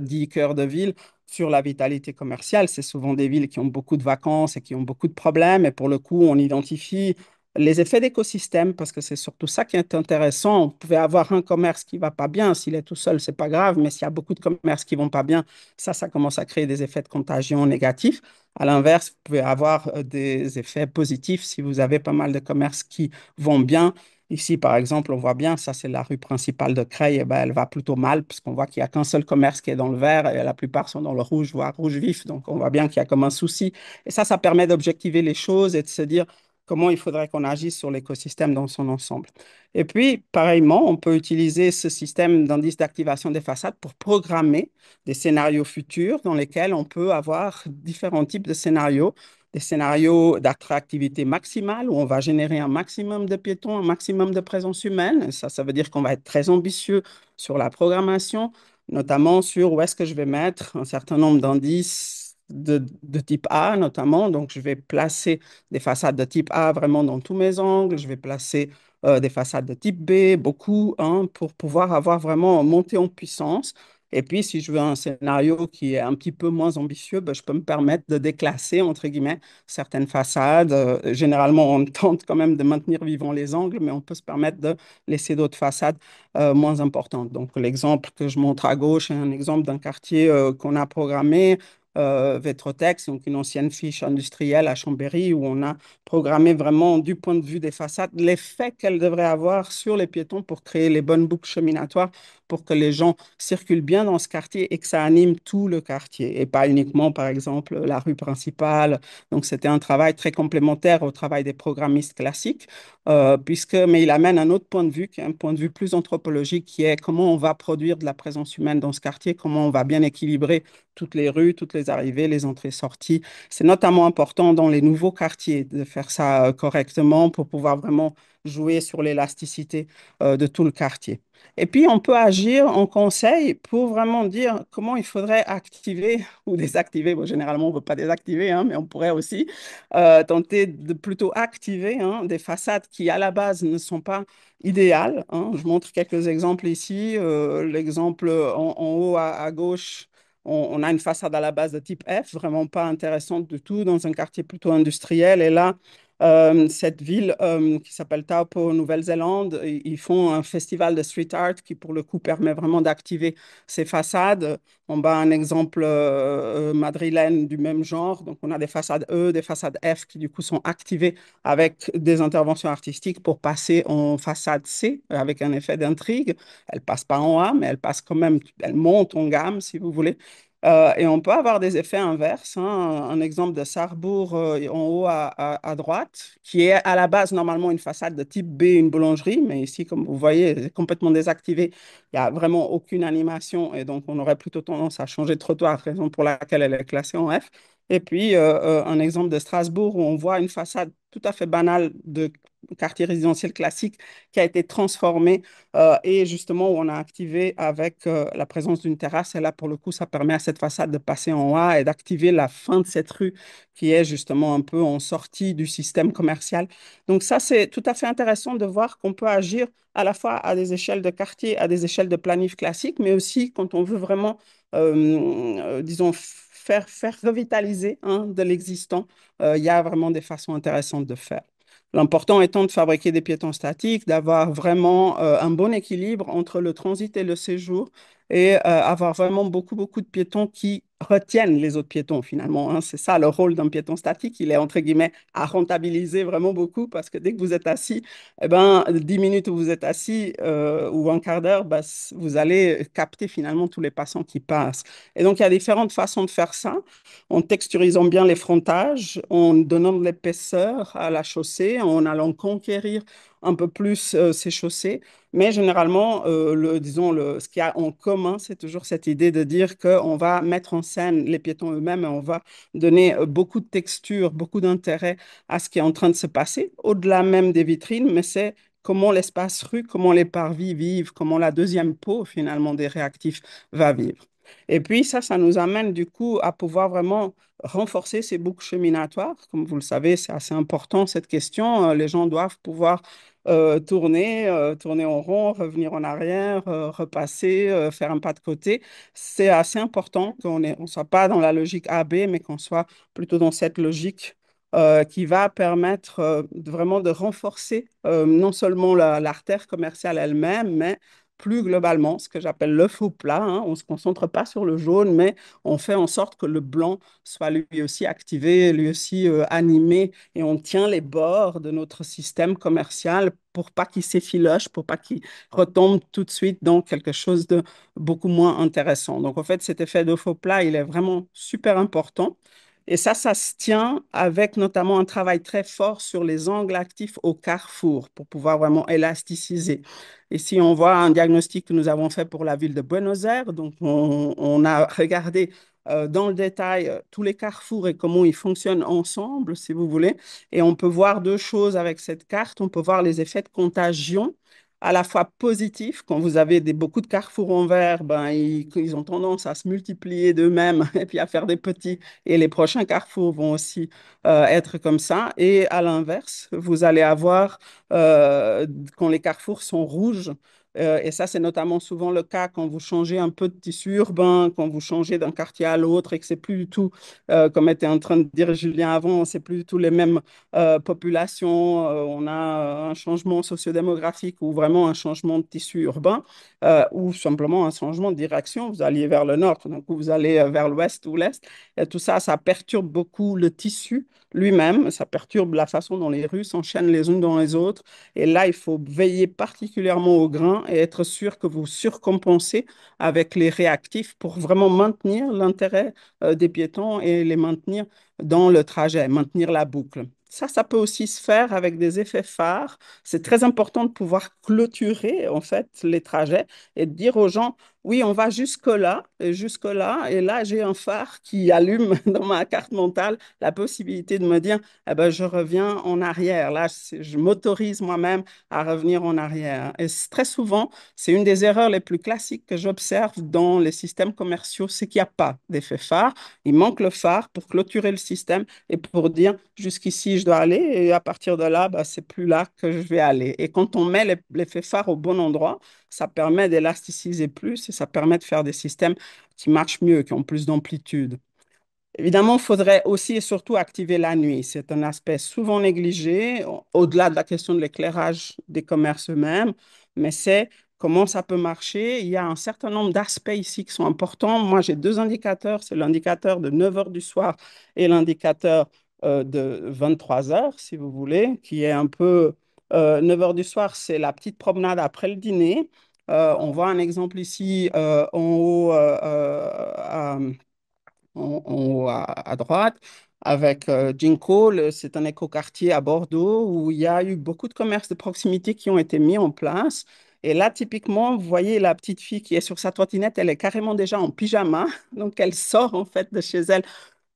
dit cœur de ville sur la vitalité commerciale. C'est souvent des villes qui ont beaucoup de vacances et qui ont beaucoup de problèmes. Et pour le coup, on identifie les effets d'écosystème, parce que c'est surtout ça qui est intéressant. Vous pouvez avoir un commerce qui va pas bien, s'il est tout seul, c'est pas grave, mais s'il y a beaucoup de commerces qui vont pas bien, ça commence à créer des effets de contagion négatifs. À l'inverse, vous pouvez avoir des effets positifs si vous avez pas mal de commerces qui vont bien. Ici, par exemple, on voit bien, ça c'est la rue principale de Creil, eh ben, elle va plutôt mal, puisqu'on voit qu'il n'y a qu'un seul commerce qui est dans le vert, et la plupart sont dans le rouge, voire rouge vif, donc on voit bien qu'il y a comme un souci. Et ça permet d'objectiver les choses et de se dire, comment il faudrait qu'on agisse sur l'écosystème dans son ensemble. Et puis, pareillement, on peut utiliser ce système d'indice d'activation des façades pour programmer des scénarios futurs dans lesquels on peut avoir différents types de scénarios. Des scénarios d'attractivité maximale où on va générer un maximum de piétons, un maximum de présence humaine. Et ça veut dire qu'on va être très ambitieux sur la programmation, notamment sur où est-ce que je vais mettre un certain nombre d'indices de type A, notamment. Donc, je vais placer des façades de type A vraiment dans tous mes angles. Je vais placer des façades de type B, beaucoup, hein, pour pouvoir avoir vraiment monté en puissance. Et puis, si je veux un scénario qui est un petit peu moins ambitieux, ben, je peux me permettre de déclasser, entre guillemets, certaines façades. Généralement, on tente quand même de maintenir vivants les angles, mais on peut se permettre de laisser d'autres façades moins importantes. Donc, l'exemple que je montre à gauche est un exemple d'un quartier qu'on a programmé Vetrotex, donc une ancienne fiche industrielle à Chambéry, où on a programmé vraiment du point de vue des façades l'effet qu'elles devraient avoir sur les piétons pour créer les bonnes boucles cheminatoires pour que les gens circulent bien dans ce quartier et que ça anime tout le quartier et pas uniquement, par exemple, la rue principale. Donc, c'était un travail très complémentaire au travail des programmistes classiques, mais il amène un autre point de vue, qui est un point de vue plus anthropologique, qui est comment on va produire de la présence humaine dans ce quartier, comment on va bien équilibrer toutes les rues, toutes les arrivées, les entrées-sorties. C'est notamment important dans les nouveaux quartiers de faire ça correctement pour pouvoir vraiment jouer sur l'élasticité de tout le quartier. Et puis, on peut agir en conseil pour vraiment dire comment il faudrait activer ou désactiver. Bon, généralement, on ne veut pas désactiver, hein, mais on pourrait aussi tenter de plutôt activer, hein, des façades qui, à la base, ne sont pas idéales, hein. Je montre quelques exemples ici. L'exemple en haut à gauche, on a une façade à la base de type F, vraiment pas intéressante du tout, dans un quartier plutôt industriel. Et là, Cette ville qui s'appelle Taupo, Nouvelle-Zélande, ils font un festival de street art qui, pour le coup, permet vraiment d'activer ces façades. On a un exemple madrilène du même genre. Donc, on a des façades E, des façades F qui, du coup, sont activées avec des interventions artistiques pour passer en façade C avec un effet d'intrigue. Elles passent pas en A, mais elles passent quand même, elles montent en gamme, si vous voulez. Et on peut avoir des effets inverses, hein. Un exemple de Sarrebourg en haut à droite, qui est à la base normalement une façade de type B, une boulangerie, mais ici, comme vous voyez, elle est complètement désactivée. Il n'y a vraiment aucune animation et donc on aurait plutôt tendance à changer de trottoir, raison pour laquelle elle est classée en F. Et puis un exemple de Strasbourg où on voit une façade tout à fait banale de quartier résidentiel classique qui a été transformée et justement où on a activé avec la présence d'une terrasse. Et là, pour le coup, ça permet à cette façade de passer en A et d'activer la fin de cette rue qui est justement un peu en sortie du système commercial. Donc ça, c'est tout à fait intéressant de voir qu'on peut agir à la fois à des échelles de quartier, à des échelles de planif classique, mais aussi quand on veut vraiment, disons, faire revitaliser hein, de l'existant, il y a vraiment des façons intéressantes de faire. L'important étant de fabriquer des piétons statiques, d'avoir vraiment un bon équilibre entre le transit et le séjour et avoir vraiment beaucoup, beaucoup de piétons qui retiennent les autres piétons finalement, hein. C'est ça le rôle d'un piéton statique. Il est entre guillemets à rentabiliser vraiment beaucoup parce que dès que vous êtes assis, eh ben, 10 minutes où vous êtes assis ou un quart d'heure, bah, vous allez capter finalement tous les passants qui passent. Et donc, il y a différentes façons de faire ça en texturisant bien les frontages, en donnant de l'épaisseur à la chaussée, en allant conquérir un peu plus ces chaussées. Mais généralement, disons, ce qu'il y a en commun, c'est toujours cette idée de dire qu'on va mettre en scène les piétons eux-mêmes et on va donner beaucoup de texture, beaucoup d'intérêt à ce qui est en train de se passer, au-delà même des vitrines, mais c'est comment l'espace rue, comment les parvis vivent, comment la deuxième peau finalement des réactifs va vivre. Et puis ça nous amène du coup à pouvoir vraiment renforcer ces boucles cheminatoires. Comme vous le savez, c'est assez important cette question. Les gens doivent pouvoir tourner en rond, revenir en arrière, repasser, faire un pas de côté. C'est assez important on soit pas dans la logique AB, mais qu'on soit plutôt dans cette logique qui va permettre vraiment de renforcer non seulement l'artère commerciale elle-même, mais plus globalement, ce que j'appelle le faux plat, hein. On ne se concentre pas sur le jaune, mais on fait en sorte que le blanc soit lui aussi activé, lui aussi animé, et on tient les bords de notre système commercial pour pas qu'il s'effiloche, pour pas qu'il retombe tout de suite dans quelque chose de beaucoup moins intéressant. Donc, en fait, cet effet de faux plat, il est vraiment super important. Et ça se tient avec notamment un travail très fort sur les angles actifs au carrefour pour pouvoir vraiment élasticiser. Ici, on voit un diagnostic que nous avons fait pour la ville de Buenos Aires. Donc, on a regardé dans le détail tous les carrefours et comment ils fonctionnent ensemble, si vous voulez. Et on peut voir deux choses avec cette carte. On peut voir les effets de contagion à la fois positifs. Quand vous avez beaucoup de carrefours en vert, ben, ils ont tendance à se multiplier d'eux-mêmes et puis à faire des petits. Et les prochains carrefours vont aussi être comme ça. Et à l'inverse, vous allez avoir, quand les carrefours sont rouges, et ça, c'est notamment souvent le cas quand vous changez un peu de tissu urbain, quand vous changez d'un quartier à l'autre et que c'est plus du tout, comme était en train de dire Julien avant, c'est plus du tout les mêmes populations. On a un changement sociodémographique ou vraiment un changement de tissu urbain ou simplement un changement de direction. Vous alliez vers le nord, tout d'un coup, vous allez vers l'ouest ou l'est. Et tout ça, ça perturbe beaucoup le tissu lui-même. Ça perturbe la façon dont les rues s'enchaînent les unes dans les autres. Et là, il faut veiller particulièrement au grain et être sûr que vous surcompensez avec les réactifs pour vraiment maintenir l'intérêt des piétons et les maintenir dans le trajet, maintenir la boucle. Ça peut aussi se faire avec des effets phares. C'est très important de pouvoir clôturer en fait les trajets et de dire aux gens, oui, on va jusque-là, et là, j'ai un phare qui allume dans ma carte mentale la possibilité de me dire, eh ben, je reviens en arrière. Là, je m'autorise moi-même à revenir en arrière. Et très souvent, c'est une des erreurs les plus classiques que j'observe dans les systèmes commerciaux, c'est qu'il n'y a pas d'effet phare. Il manque le phare pour clôturer le système et pour dire jusqu'ici je dois aller et à partir de là, bah, c'est plus là que je vais aller. Et quand on met l'effet phare au bon endroit, ça permet d'élasticiser plus et ça permet de faire des systèmes qui marchent mieux, qui ont plus d'amplitude. Évidemment, il faudrait aussi et surtout activer la nuit. C'est un aspect souvent négligé, au-delà de la question de l'éclairage des commerces eux-mêmes, mais c'est comment ça peut marcher. Il y a un certain nombre d'aspects ici qui sont importants. Moi, j'ai deux indicateurs. C'est l'indicateur de 9 heures du soir et l'indicateur de 23 heures, si vous voulez, qui est un peu 9 heures du soir, c'est la petite promenade après le dîner. On voit un exemple ici en haut en haut à droite, avec Ginko. C'est un écoquartier à Bordeaux où il y a eu beaucoup de commerces de proximité qui ont été mis en place. Et là, typiquement, vous voyez la petite fille qui est sur sa trottinette, elle est carrément déjà en pyjama. Donc, elle sort en fait de chez elle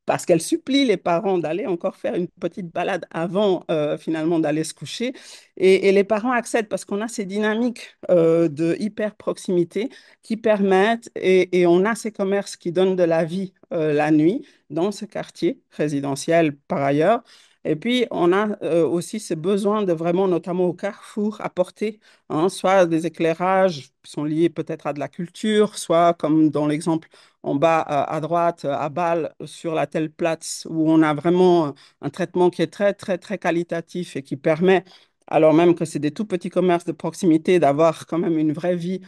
parce qu'elle supplie les parents d'aller encore faire une petite balade avant finalement d'aller se coucher. Et les parents accèdent parce qu'on a ces dynamiques de hyper proximité qui permettent, et on a ces commerces qui donnent de la vie la nuit dans ce quartier résidentiel par ailleurs. Et puis, on a aussi ce besoin de vraiment, notamment au carrefour, apporter soit des éclairages qui sont liés peut-être à de la culture, soit comme dans l'exemple en bas à droite, à Bâle, sur la telle Platz, où on a vraiment un traitement qui est très, très, très qualitatif et qui permet, alors même que c'est des tout petits commerces de proximité, d'avoir quand même une vraie vie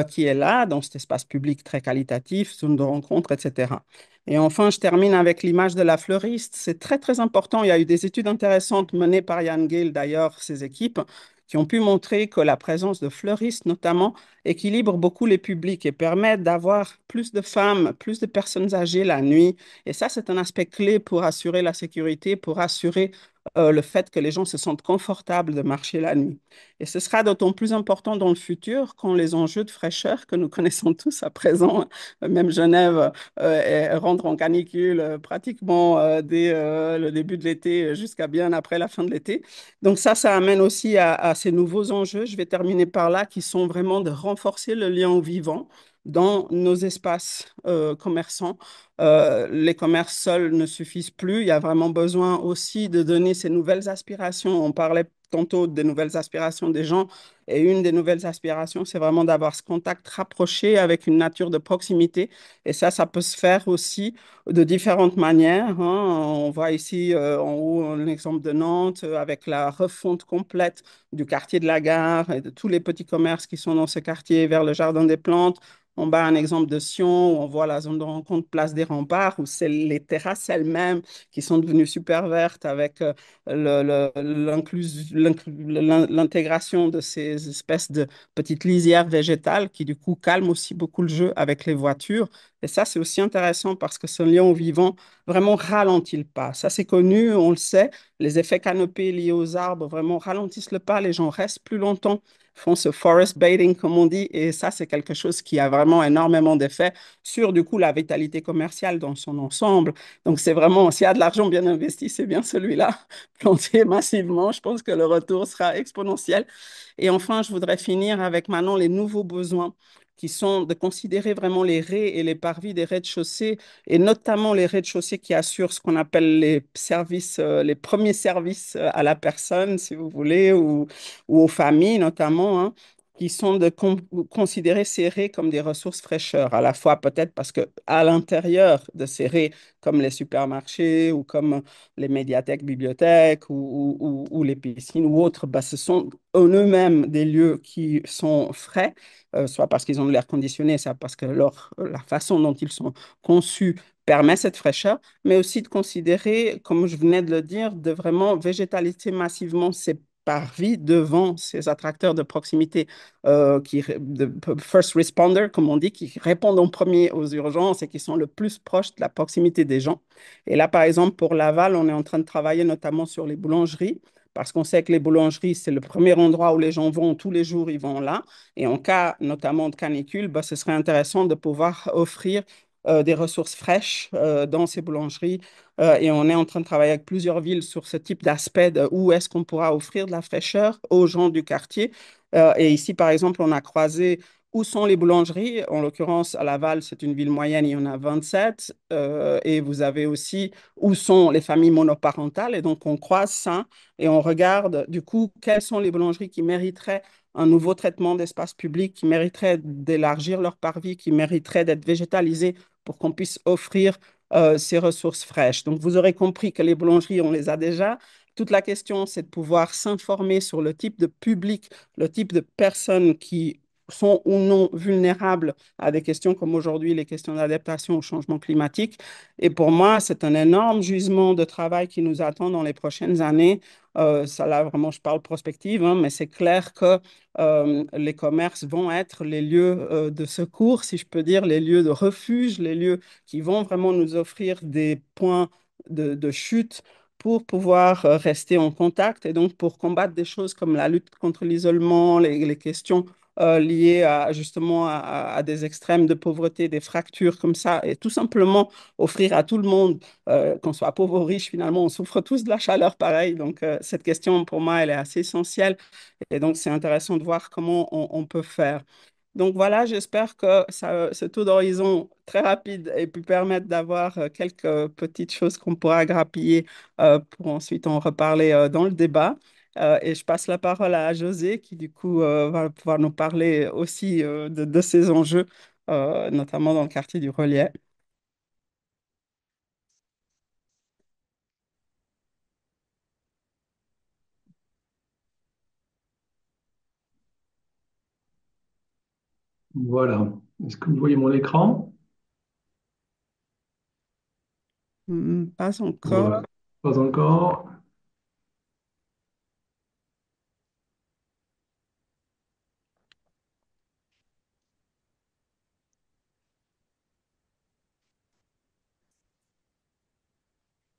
qui est là, dans cet espace public très qualitatif, zone de rencontre, etc. Et enfin, je termine avec l'image de la fleuriste. C'est très, très important. Il y a eu des études intéressantes menées par Yann Gale, d'ailleurs, ses équipes, qui ont pu montrer que la présence de fleuristes, notamment, équilibre beaucoup les publics et permet d'avoir plus de femmes, plus de personnes âgées la nuit. Et ça, c'est un aspect clé pour assurer la sécurité, pour assurer le fait que les gens se sentent confortables de marcher la nuit. Et ce sera d'autant plus important dans le futur quand les enjeux de fraîcheur que nous connaissons tous à présent, même Genève, rentre en canicule pratiquement dès le début de l'été jusqu'à bien après la fin de l'été. Donc ça amène aussi à ces nouveaux enjeux. Je vais terminer par là, qui sont vraiment de renforcer le lien au vivant dans nos espaces commerçants. Les commerces seuls ne suffisent plus. Il y a vraiment besoin aussi de donner ces nouvelles aspirations. On parlait tantôt des nouvelles aspirations des gens. Et une des nouvelles aspirations, c'est vraiment d'avoir ce contact rapproché avec une nature de proximité. Et ça peut se faire aussi de différentes manières, hein. On voit ici en haut un exemple de Nantes avec la refonte complète du quartier de la Gare et de tous les petits commerces qui sont dans ce quartier vers le Jardin des Plantes. En bas, un exemple de Sion où on voit la zone de rencontre Place des Remparts, où c'est les terrasses elles-mêmes qui sont devenues super vertes avec l'intégration de ces espèces de petites lisières végétales qui, du coup, calment aussi beaucoup le jeu avec les voitures. Et ça, c'est aussi intéressant parce que ce lien au vivant vraiment ralentit le pas. Ça, c'est connu, on le sait. Les effets canopés liés aux arbres vraiment ralentissent le pas. Les gens restent plus longtemps, font ce forest bathing, comme on dit. Et ça, c'est quelque chose qui a vraiment énormément d'effets sur, du coup, la vitalité commerciale dans son ensemble. Donc, c'est vraiment, s'il y a de l'argent bien investi, c'est bien celui-là. Planter massivement, je pense que le retour sera exponentiel. Et enfin, je voudrais finir avec maintenant les nouveaux besoins qui sont de considérer vraiment les raies et les parvis des rez-de-chaussée, et notamment les rez-de-chaussée qui assurent ce qu'on appelle les services, les premiers services à la personne, si vous voulez, ou aux familles notamment, hein, qui sont de considérer ces raies comme des ressources fraîcheurs, à la fois peut-être parce que à l'intérieur de ces raies, comme les supermarchés ou comme les médiathèques, bibliothèques ou les piscines ou autres, bah, ce sont en eux-mêmes des lieux qui sont frais, soit parce qu'ils ont de l'air conditionné, soit parce que la façon dont ils sont conçus permet cette fraîcheur, mais aussi de considérer, comme je venais de le dire, de vraiment végétaliser massivement ces parvis devant ces attracteurs de proximité de first responder, comme on dit, qui répondent en premier aux urgences et qui sont le plus proches de la proximité des gens. Et là, par exemple, pour Laval, on est en train de travailler notamment sur les boulangeries, parce qu'on sait que les boulangeries, c'est le premier endroit où les gens vont tous les jours, ils vont là. Et en cas notamment de canicule, bah, ce serait intéressant de pouvoir offrir des ressources fraîches dans ces boulangeries. Et on est en train de travailler avec plusieurs villes sur ce type d'aspect de où est-ce qu'on pourra offrir de la fraîcheur aux gens du quartier. Et ici, par exemple, on a croisé où sont les boulangeries. En l'occurrence, à Laval, c'est une ville moyenne, il y en a 27. Et vous avez aussi où sont les familles monoparentales. Et donc, on croise ça et on regarde, du coup, quelles sont les boulangeries qui mériteraient un nouveau traitement d'espace public, qui mériteraient d'élargir leur parvis, qui mériteraient d'être végétalisées pour qu'on puisse offrir ces ressources fraîches. Donc, vous aurez compris que les boulangeries, on les a déjà. Toute la question, c'est de pouvoir s'informer sur le type de public, le type de personnes qui sont ou non vulnérables à des questions comme aujourd'hui les questions d'adaptation au changement climatique. Et pour moi, c'est un énorme gisement de travail qui nous attend dans les prochaines années. Ça là, vraiment, je parle prospective, hein, mais c'est clair que les commerces vont être les lieux de secours, si je peux dire, les lieux de refuge, les lieux qui vont vraiment nous offrir des points de chute pour pouvoir rester en contact et donc pour combattre des choses comme la lutte contre l'isolement, les questions liées à, justement à des extrêmes de pauvreté, des fractures comme ça, et tout simplement offrir à tout le monde, qu'on soit pauvre ou riche, finalement, on souffre tous de la chaleur pareil. Donc, cette question, pour moi, elle est assez essentielle. Et donc, c'est intéressant de voir comment on peut faire. Donc voilà, j'espère que ce tour d'horizon très rapide ait pu permettre d'avoir quelques petites choses qu'on pourra grappiller pour ensuite en reparler dans le débat. Et je passe la parole à José qui du coup va pouvoir nous parler aussi de ces enjeux, notamment dans le quartier du Relier. Voilà. Est-ce que vous voyez mon écran? Pas encore. Voilà. Pas encore.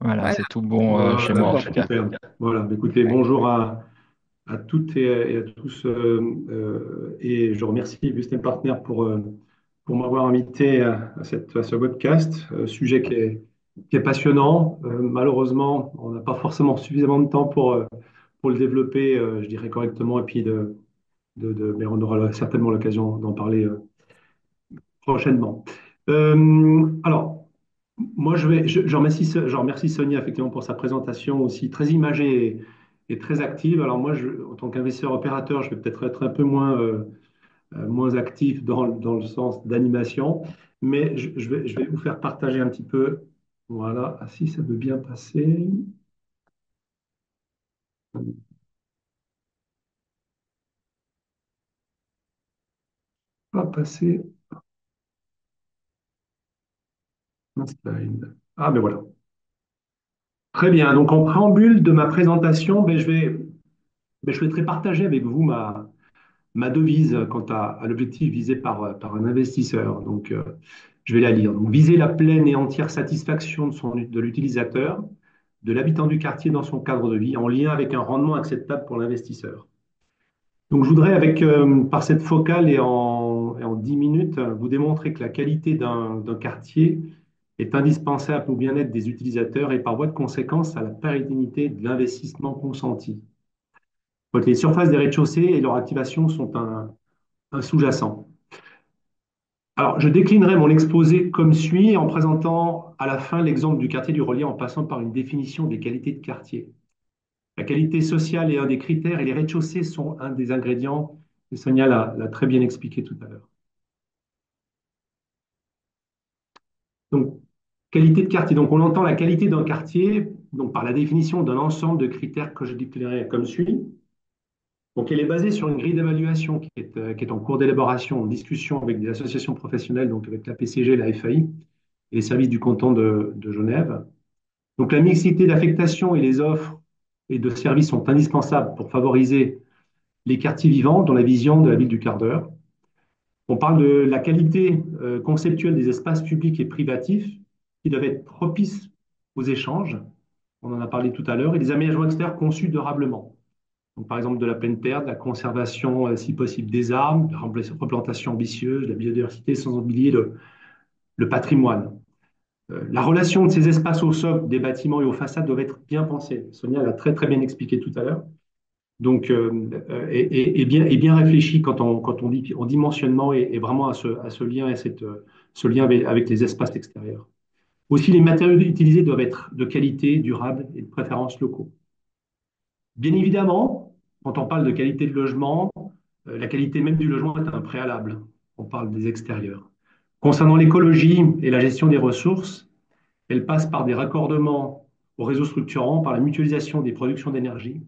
Voilà, Voilà, c'est tout bon chez c'est moi en Voilà, bon. tout cas. super. Voilà. Écoutez, bonjour à toutes et à tous. Et je remercie Wüsten Partner pour m'avoir invité à ce podcast, sujet qui est passionnant. Malheureusement, on n'a pas forcément suffisamment de temps pour le développer, je dirais correctement, et puis mais on aura certainement l'occasion d'en parler prochainement. Alors, moi, je remercie Sonia effectivement pour sa présentation aussi très imagée et très active. Alors moi, en tant qu'investisseur opérateur, je vais peut-être être un peu moins actif dans le sens d'animation, mais je vais vous faire partager un petit peu. Voilà, ah, si ça veut bien passer. Pas passer un slide. Ah, ben voilà. Très bien. Donc, en préambule de ma présentation, je souhaiterais partager avec vous ma devise quant à l'objectif visé par un investisseur. Donc, je vais la lire. Donc, viser la pleine et entière satisfaction de l'utilisateur, de l'habitant du quartier dans son cadre de vie, en lien avec un rendement acceptable pour l'investisseur. Donc, je voudrais, par cette focale et en 10 minutes, vous démontrer que la qualité d'un quartier est indispensable au bien-être des utilisateurs et par voie de conséquence à la pérennité de l'investissement consenti. Donc, les surfaces des rez-de-chaussée et leur activation sont un sous-jacent. Alors, je déclinerai mon exposé comme suit en présentant à la fin l'exemple du quartier du Relier en passant par une définition des qualités de quartier. La qualité sociale est un des critères et les rez-de-chaussée sont un des ingrédients. Et Sonia l'a très bien expliqué tout à l'heure. Donc, qualité de quartier. Donc, on entend la qualité d'un quartier donc, par la définition d'un ensemble de critères que je déclinerai comme suit. Donc, elle est basée sur une grille d'évaluation qui est en cours d'élaboration, en discussion avec des associations professionnelles, donc avec la PCG, la FAI et les services du canton de Genève. Donc, la mixité d'affectation et les offres et de services sont indispensables pour favoriser les quartiers vivants dans la vision de la ville du quart d'heure. On parle de la qualité conceptuelle des espaces publics et privatifs qui doivent être propices aux échanges, on en a parlé tout à l'heure, et des aménagements extérieurs conçus durablement. Donc, par exemple, de la pleine terre, de la conservation, si possible, des arbres, de la replantation ambitieuse, de la biodiversité, sans oublier le patrimoine. La relation de ces espaces au socle des bâtiments et aux façades doivent être bien pensées. Sonia l'a très, très bien expliqué tout à l'heure. Donc, et bien réfléchi quand on dit en dimensionnement et vraiment à ce lien et ce lien avec les espaces extérieurs. Aussi, les matériaux utilisés doivent être de qualité, durables et de préférence locaux. Bien évidemment, quand on parle de qualité de logement, la qualité même du logement est un préalable. On parle des extérieurs. Concernant l'écologie et la gestion des ressources, Elle passe par des raccordements aux réseaux structurants, par la mutualisation des productions d'énergie,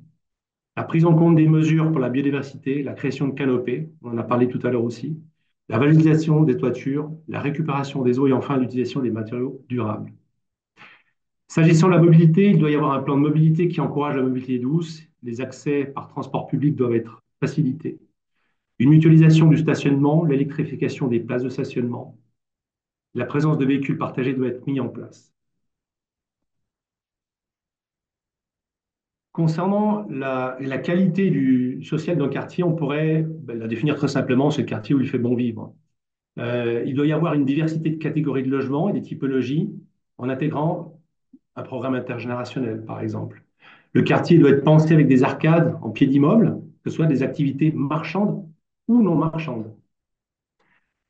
la prise en compte des mesures pour la biodiversité, la création de canopées, on en a parlé tout à l'heure aussi, la valorisation des toitures, la récupération des eaux et enfin l'utilisation des matériaux durables. S'agissant de la mobilité, il doit y avoir un plan de mobilité qui encourage la mobilité douce. Les accès par transport public doivent être facilités. Une mutualisation du stationnement, l'électrification des places de stationnement, la présence de véhicules partagés doit être mise en place. Concernant la qualité du social d'un quartier, on pourrait la définir très simplement, c'est le quartier où il fait bon vivre. Il doit y avoir une diversité de catégories de logements et des typologies en intégrant un programme intergénérationnel, par exemple. Le quartier doit être pensé avec des arcades en pied d'immeuble, que ce soit des activités marchandes ou non marchandes.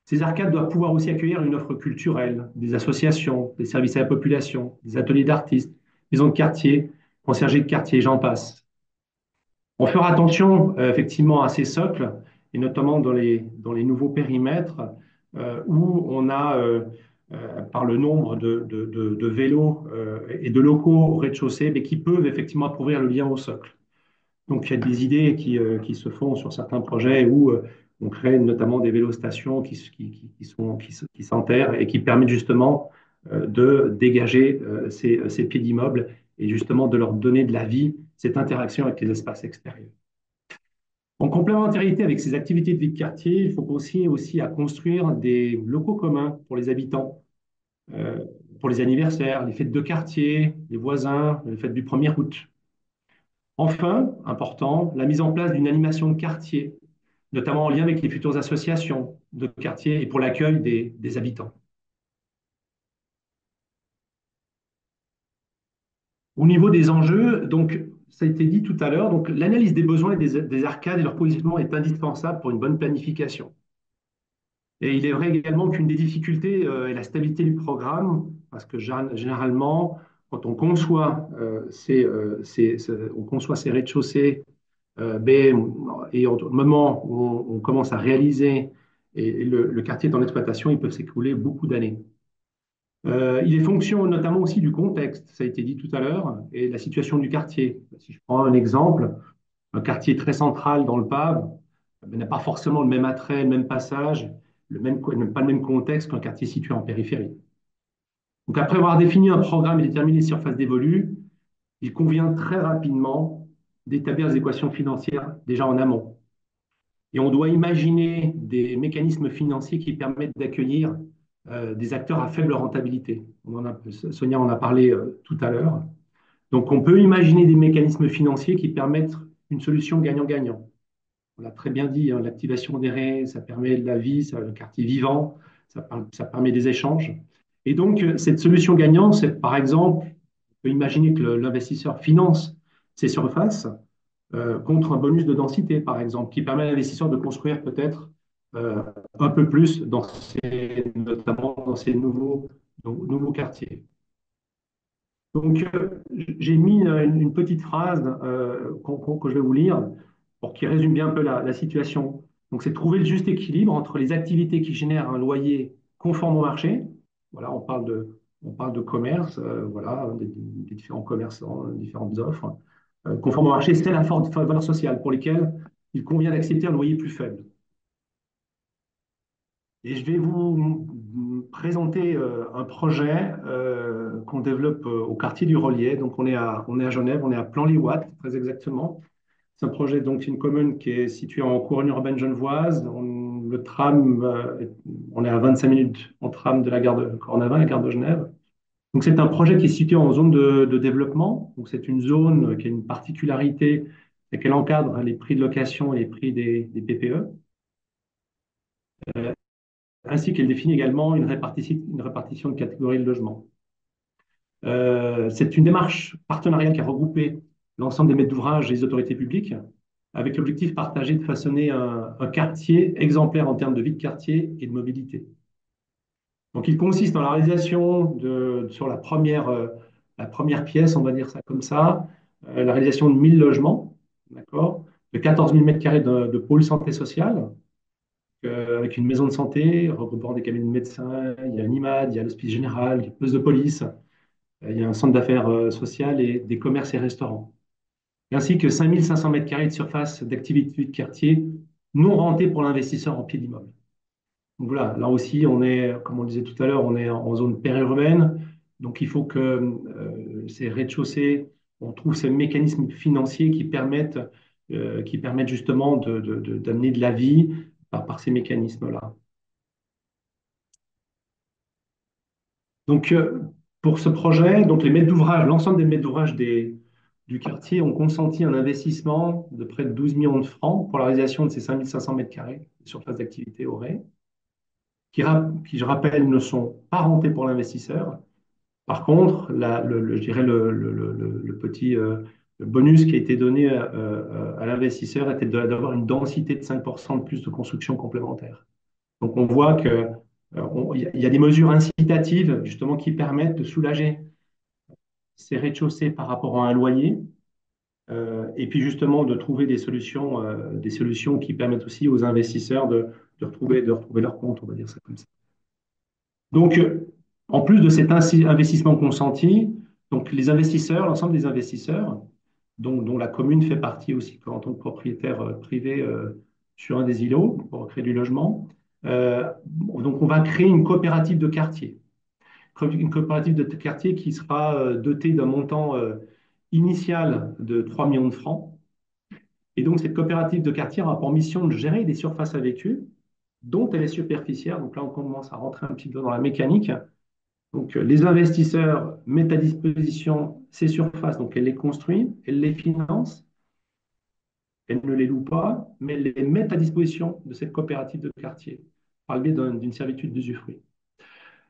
Ces arcades doivent pouvoir aussi accueillir une offre culturelle, des associations, des services à la population, des ateliers d'artistes, maisons de quartier, conciergeries de quartier, j'en passe. On fera attention effectivement à ces socles, et notamment dans les nouveaux périmètres où on a, par le nombre de vélos et de locaux au rez-de-chaussée, mais qui peuvent effectivement appauvrir le lien au socle. Donc, il y a des idées qui se font sur certains projets où on crée notamment des vélostations qui s'enterrent et qui permettent justement de dégager ces pieds d'immeuble et justement de leur donner de la vie, cette interaction avec les espaces extérieurs. En complémentarité avec ces activités de vie de quartier, il faut penser aussi à construire des locaux communs pour les habitants, euh, pour les anniversaires, les fêtes de quartier, les voisins, les fêtes du 1er août. Enfin, important, la mise en place d'une animation de quartier, notamment en lien avec les futures associations de quartier et pour l'accueil des habitants. Au niveau des enjeux, donc, ça a été dit tout à l'heure, donc l'analyse des besoins des arcades et leur positionnement est indispensable pour une bonne planification. Et il est vrai également qu'une des difficultés est la stabilité du programme, parce que généralement, quand on conçoit on conçoit ces rez-de-chaussée, et au moment où on commence à réaliser et le quartier est en exploitation, il peut s'écouler beaucoup d'années. Il est fonction notamment aussi du contexte, ça a été dit tout à l'heure, et de la situation du quartier. Si je prends un exemple, un quartier très central dans le PAV n'a pas forcément le même attrait, le même passage, pas le même contexte qu'un quartier situé en périphérie. Donc après avoir défini un programme et déterminé les surfaces dévolues, il convient très rapidement d'établir des équations financières déjà en amont. Et on doit imaginer des mécanismes financiers qui permettent d'accueillir des acteurs à faible rentabilité. Sonia en a parlé tout à l'heure. Donc on peut imaginer des mécanismes financiers qui permettent une solution gagnant-gagnant. On l'a très bien dit, hein, l'activation des raies, ça permet de la vie, ça, le quartier vivant, ça permet des échanges. Et donc, cette solution gagnante, c'est par exemple, on peut imaginer que l'investisseur finance ces surfaces contre un bonus de densité, par exemple, qui permet à l'investisseur de construire peut-être un peu plus, notamment dans ces nouveaux quartiers. Donc, j'ai mis une petite phrase que je vais vous lire pour qui résume bien un peu la situation. Donc, c'est trouver le juste équilibre entre les activités qui génèrent un loyer conforme au marché. Voilà, on parle de commerce, voilà, des différents commerçants, différentes offres. Conforme au marché, c'est la forte valeur sociale pour lesquelles il convient d'accepter un loyer plus faible. Et je vais vous présenter un projet qu'on développe au quartier du Relier. Donc, on est à Genève, on est à Plan-les-Ouates, très exactement. C'est un projet, donc, c'est une commune qui est située en couronne urbaine genevoise. Le tram, on est à 25 minutes en tram de la gare de Cornavin, la gare de Genève. Donc, c'est un projet qui est situé en zone de développement. Donc, c'est une zone qui a une particularité, c'est qu'elle encadre les prix de location et les prix des PPE. Ainsi qu'elle définit également une répartition de catégories de logements. C'est une démarche partenariale qui a regroupé l'ensemble des maîtres d'ouvrage et des autorités publiques, avec l'objectif partagé de façonner un quartier exemplaire en termes de vie de quartier et de mobilité. Donc, il consiste dans la réalisation sur la première pièce, on va dire ça comme ça, la réalisation de 1000 logements, d'accord, de 14 000 m² de pôle santé sociale, avec une maison de santé, regroupant des cabinets de médecins, il y a un IMAD, il y a l'hospice général, il y a le poste de police, Il y a un centre d'affaires social et des commerces et restaurants, ainsi que 5 500 mètres carrés de surface d'activité de quartier non rentée pour l'investisseur en pied d'immeuble. Donc voilà, là aussi, on est, comme on le disait tout à l'heure, on est en zone périurbaine. Donc il faut que ces rez-de-chaussée, on trouve ces mécanismes financiers qui permettent justement d'amener de la vie par ces mécanismes-là. Donc pour ce projet, donc les maîtres d'ouvrage, l'ensemble des maîtres d'ouvrage du quartier ont consenti un investissement de près de 12 millions de francs pour la réalisation de ces 5 500 mètres carrés de surface d'activité au Ré, qui, je rappelle, ne sont pas rentés pour l'investisseur. Par contre, je dirais le petit bonus qui a été donné à l'investisseur était d'avoir une densité de 5% de plus de construction complémentaire. Donc on voit qu'il y a des mesures incitatives justement qui permettent de soulager ces rez-de-chaussée par rapport à un loyer, et puis justement de trouver des solutions qui permettent aussi aux investisseurs de retrouver leur compte, on va dire ça comme ça. Donc, en plus de cet investissement consenti, donc les investisseurs, l'ensemble des investisseurs, dont la commune fait partie aussi en tant que propriétaire privé sur un des îlots pour créer du logement, donc on va créer une coopérative de quartier. Une coopérative de quartier qui sera dotée d'un montant initial de 3 millions de francs. Et donc, cette coopérative de quartier aura pour mission de gérer des surfaces à vécu, dont elle est superficiaire. Donc là, on commence à rentrer un petit peu dans la mécanique. Donc, les investisseurs mettent à disposition ces surfaces, donc elles les construisent, elles les financent, elles ne les louent pas, mais elles les mettent à disposition de cette coopérative de quartier par le biais d'une servitude d'usufruit.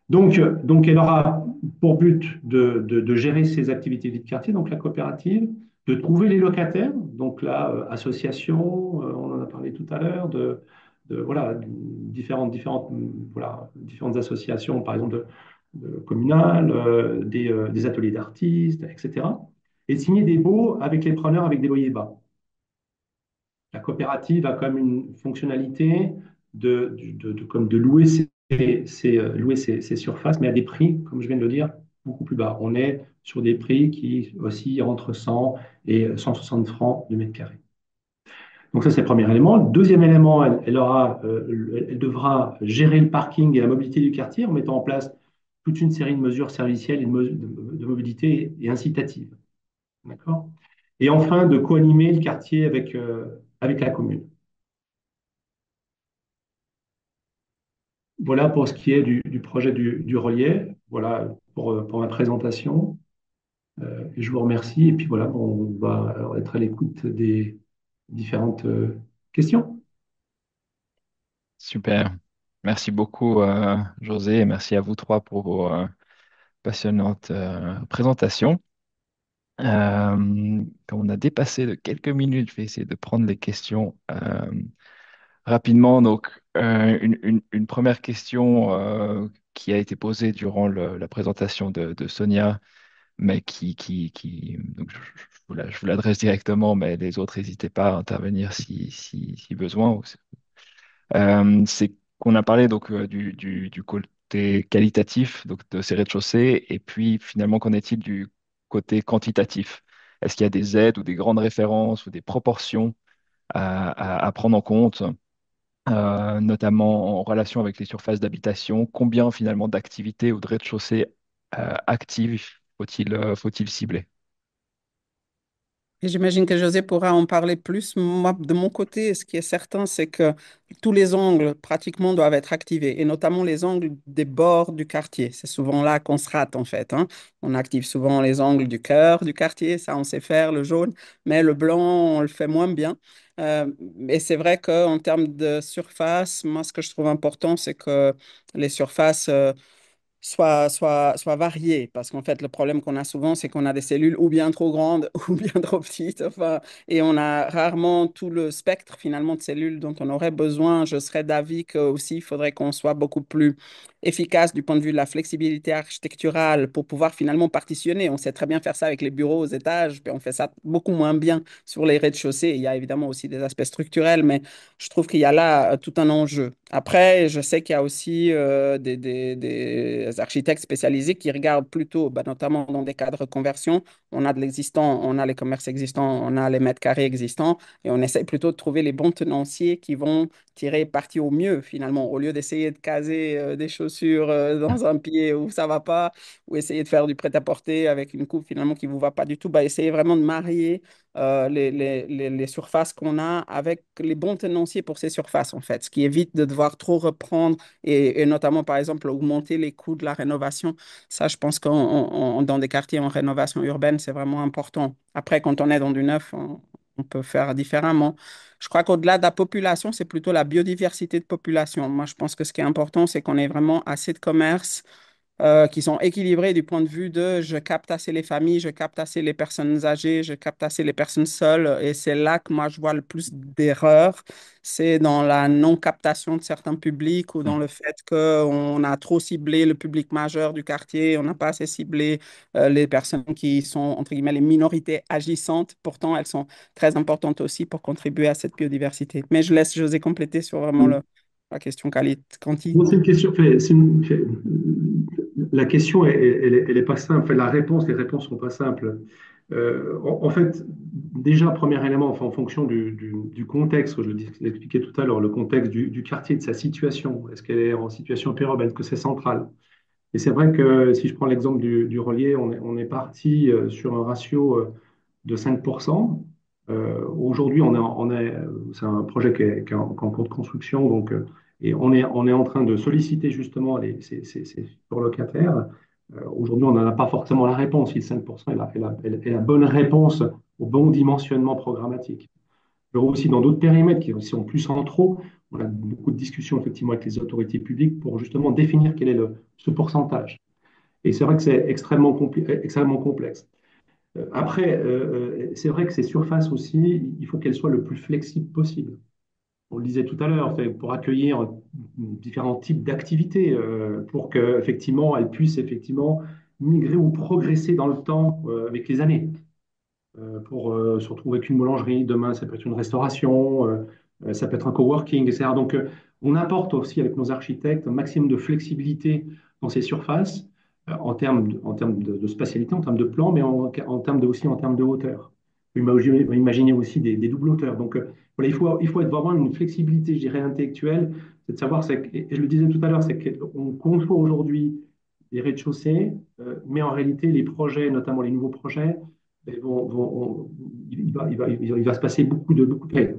Donc, elle aura pour but de gérer ses activités de quartier, donc la coopérative, de trouver les locataires, donc là, association, on en a parlé tout à l'heure, voilà, différentes associations, par exemple communales, des ateliers d'artistes, etc. Et de signer des baux avec les preneurs avec des loyers bas. La coopérative a comme une fonctionnalité comme de louer ses surfaces, mais à des prix, comme je viens de le dire, beaucoup plus bas. On est sur des prix qui oscillent entre 100 et 160 francs du mètre carré. Donc ça, c'est le premier élément. Le deuxième élément, elle devra gérer le parking et la mobilité du quartier en mettant en place toute une série de mesures servicielles et de mobilité et incitatives. D'accord? Et enfin, de co-animer le quartier avec la commune. Voilà pour ce qui est du projet du relief. Voilà pour ma présentation. Et je vous remercie. Et puis voilà, on va être à l'écoute des différentes questions. Super. Merci beaucoup, José, et merci à vous trois pour vos passionnantes présentations. Comme on a dépassé de quelques minutes, je vais essayer de prendre les questions rapidement. Donc, une première question qui a été posée durant la présentation de Sonia, mais donc je vous l'adresse directement, mais les autres, n'hésitez pas à intervenir si besoin. C'est qu'on a parlé donc du côté qualitatif donc de ces rez-de-chaussée, et puis finalement, qu'en est-il du côté quantitatif? Est-ce qu'il y a des aides ou des grandes références ou des proportions à prendre en compte, notamment en relation avec les surfaces d'habitation? Combien finalement d'activités ou de rez-de-chaussée actives faut-il cibler? Et j'imagine que José pourra en parler plus. Moi, de mon côté, ce qui est certain, c'est que tous les angles pratiquement doivent être activés, et notamment les angles des bords du quartier. C'est souvent là qu'on se rate, en fait, hein. On active souvent les angles du cœur du quartier, ça on sait faire, le jaune, mais le blanc, on le fait moins bien. Et c'est vrai qu'en termes de surface, moi, ce que je trouve important, c'est que les surfaces soit varié. Parce qu'en fait, le problème qu'on a souvent, c'est qu'on a des cellules ou bien trop grandes ou bien trop petites. Enfin, et on a rarement tout le spectre finalement de cellules dont on aurait besoin. Je serais d'avis qu'aussi, il faudrait qu'on soit beaucoup plus efficace du point de vue de la flexibilité architecturale pour pouvoir finalement partitionner. On sait très bien faire ça avec les bureaux aux étages, puis on fait ça beaucoup moins bien sur les rez-de-chaussée. Il y a évidemment aussi des aspects structurels, mais je trouve qu'il y a là tout un enjeu. Après, je sais qu'il y a aussi des architectes spécialisés qui regardent plutôt, bah, notamment dans des cadres de conversion, on a de l'existant, on a les commerces existants, on a les mètres carrés existants, et on essaie plutôt de trouver les bons tenanciers qui vont tirer parti au mieux, finalement, au lieu d'essayer de caser des chaussures dans un pied où ça va pas, ou essayer de faire du prêt-à-porter avec une coupe finalement qui vous va pas du tout, bah, essayez vraiment de marier les surfaces qu'on a avec les bons tenanciers pour ces surfaces, en fait, ce qui évite de devoir trop reprendre et notamment, par exemple, augmenter les coûts de la rénovation. Ça, je pense que dans des quartiers en rénovation urbaine, c'est vraiment important. Après, quand on est dans du neuf, on peut faire différemment. Je crois qu'au-delà de la population, c'est plutôt la biodiversité de population. Moi, je pense que ce qui est important, c'est qu'on ait vraiment assez de commerce qui sont équilibrés du point de vue de je capte assez les familles, je capte assez les personnes âgées, je capte assez les personnes seules. Et c'est là que moi, je vois le plus d'erreurs. C'est dans la non-captation de certains publics ou dans le fait qu'on a trop ciblé le public majeur du quartier, on n'a pas assez ciblé les personnes qui sont, entre guillemets, les minorités agissantes. Pourtant, elles sont très importantes aussi pour contribuer à cette biodiversité. Mais je laisse José compléter sur vraiment la question quanti. Bon, c'est une question. La question, elle est pas simple. Enfin, les réponses sont pas simples. En fait, déjà, premier élément, enfin, en fonction du contexte, je l'expliquais tout à l'heure, le contexte du quartier, de sa situation. Est-ce qu'elle est en situation périurbaine? Est-ce que c'est central? Et c'est vrai que si je prends l'exemple du relier, on est parti sur un ratio de 5%. Aujourd'hui, c'est un projet qui est en cours de construction, donc, et on est en train de solliciter justement ces locataires. Aujourd'hui, on n'en a pas forcément la réponse. Si le 5% est la bonne réponse au bon dimensionnement programmatique. Alors aussi dans d'autres périmètres qui sont plus centraux, on a beaucoup de discussions effectivement avec les autorités publiques pour justement définir quel est ce pourcentage. Et c'est vrai que c'est extrêmement complexe. Après, c'est vrai que ces surfaces aussi, il faut qu'elles soient le plus flexibles possible. On le disait tout à l'heure, pour accueillir différents types d'activités, pour qu'effectivement elles puissent effectivement migrer ou progresser dans le temps avec les années. Pour se retrouver avec une boulangerie, demain ça peut être une restauration, ça peut être un coworking, etc. Donc on apporte aussi avec nos architectes un maximum de flexibilité dans ces surfaces en termes de spatialité, en termes de plan, mais aussi en termes de hauteur. Imaginez aussi des doubles hauteurs. Donc voilà, il faut avoir une flexibilité, je dirais, intellectuelle. C'est de savoir, et je le disais tout à l'heure, c'est qu'on conçoit aujourd'hui des rez-de-chaussée, mais en réalité, les projets, notamment les nouveaux projets, ben, il va se passer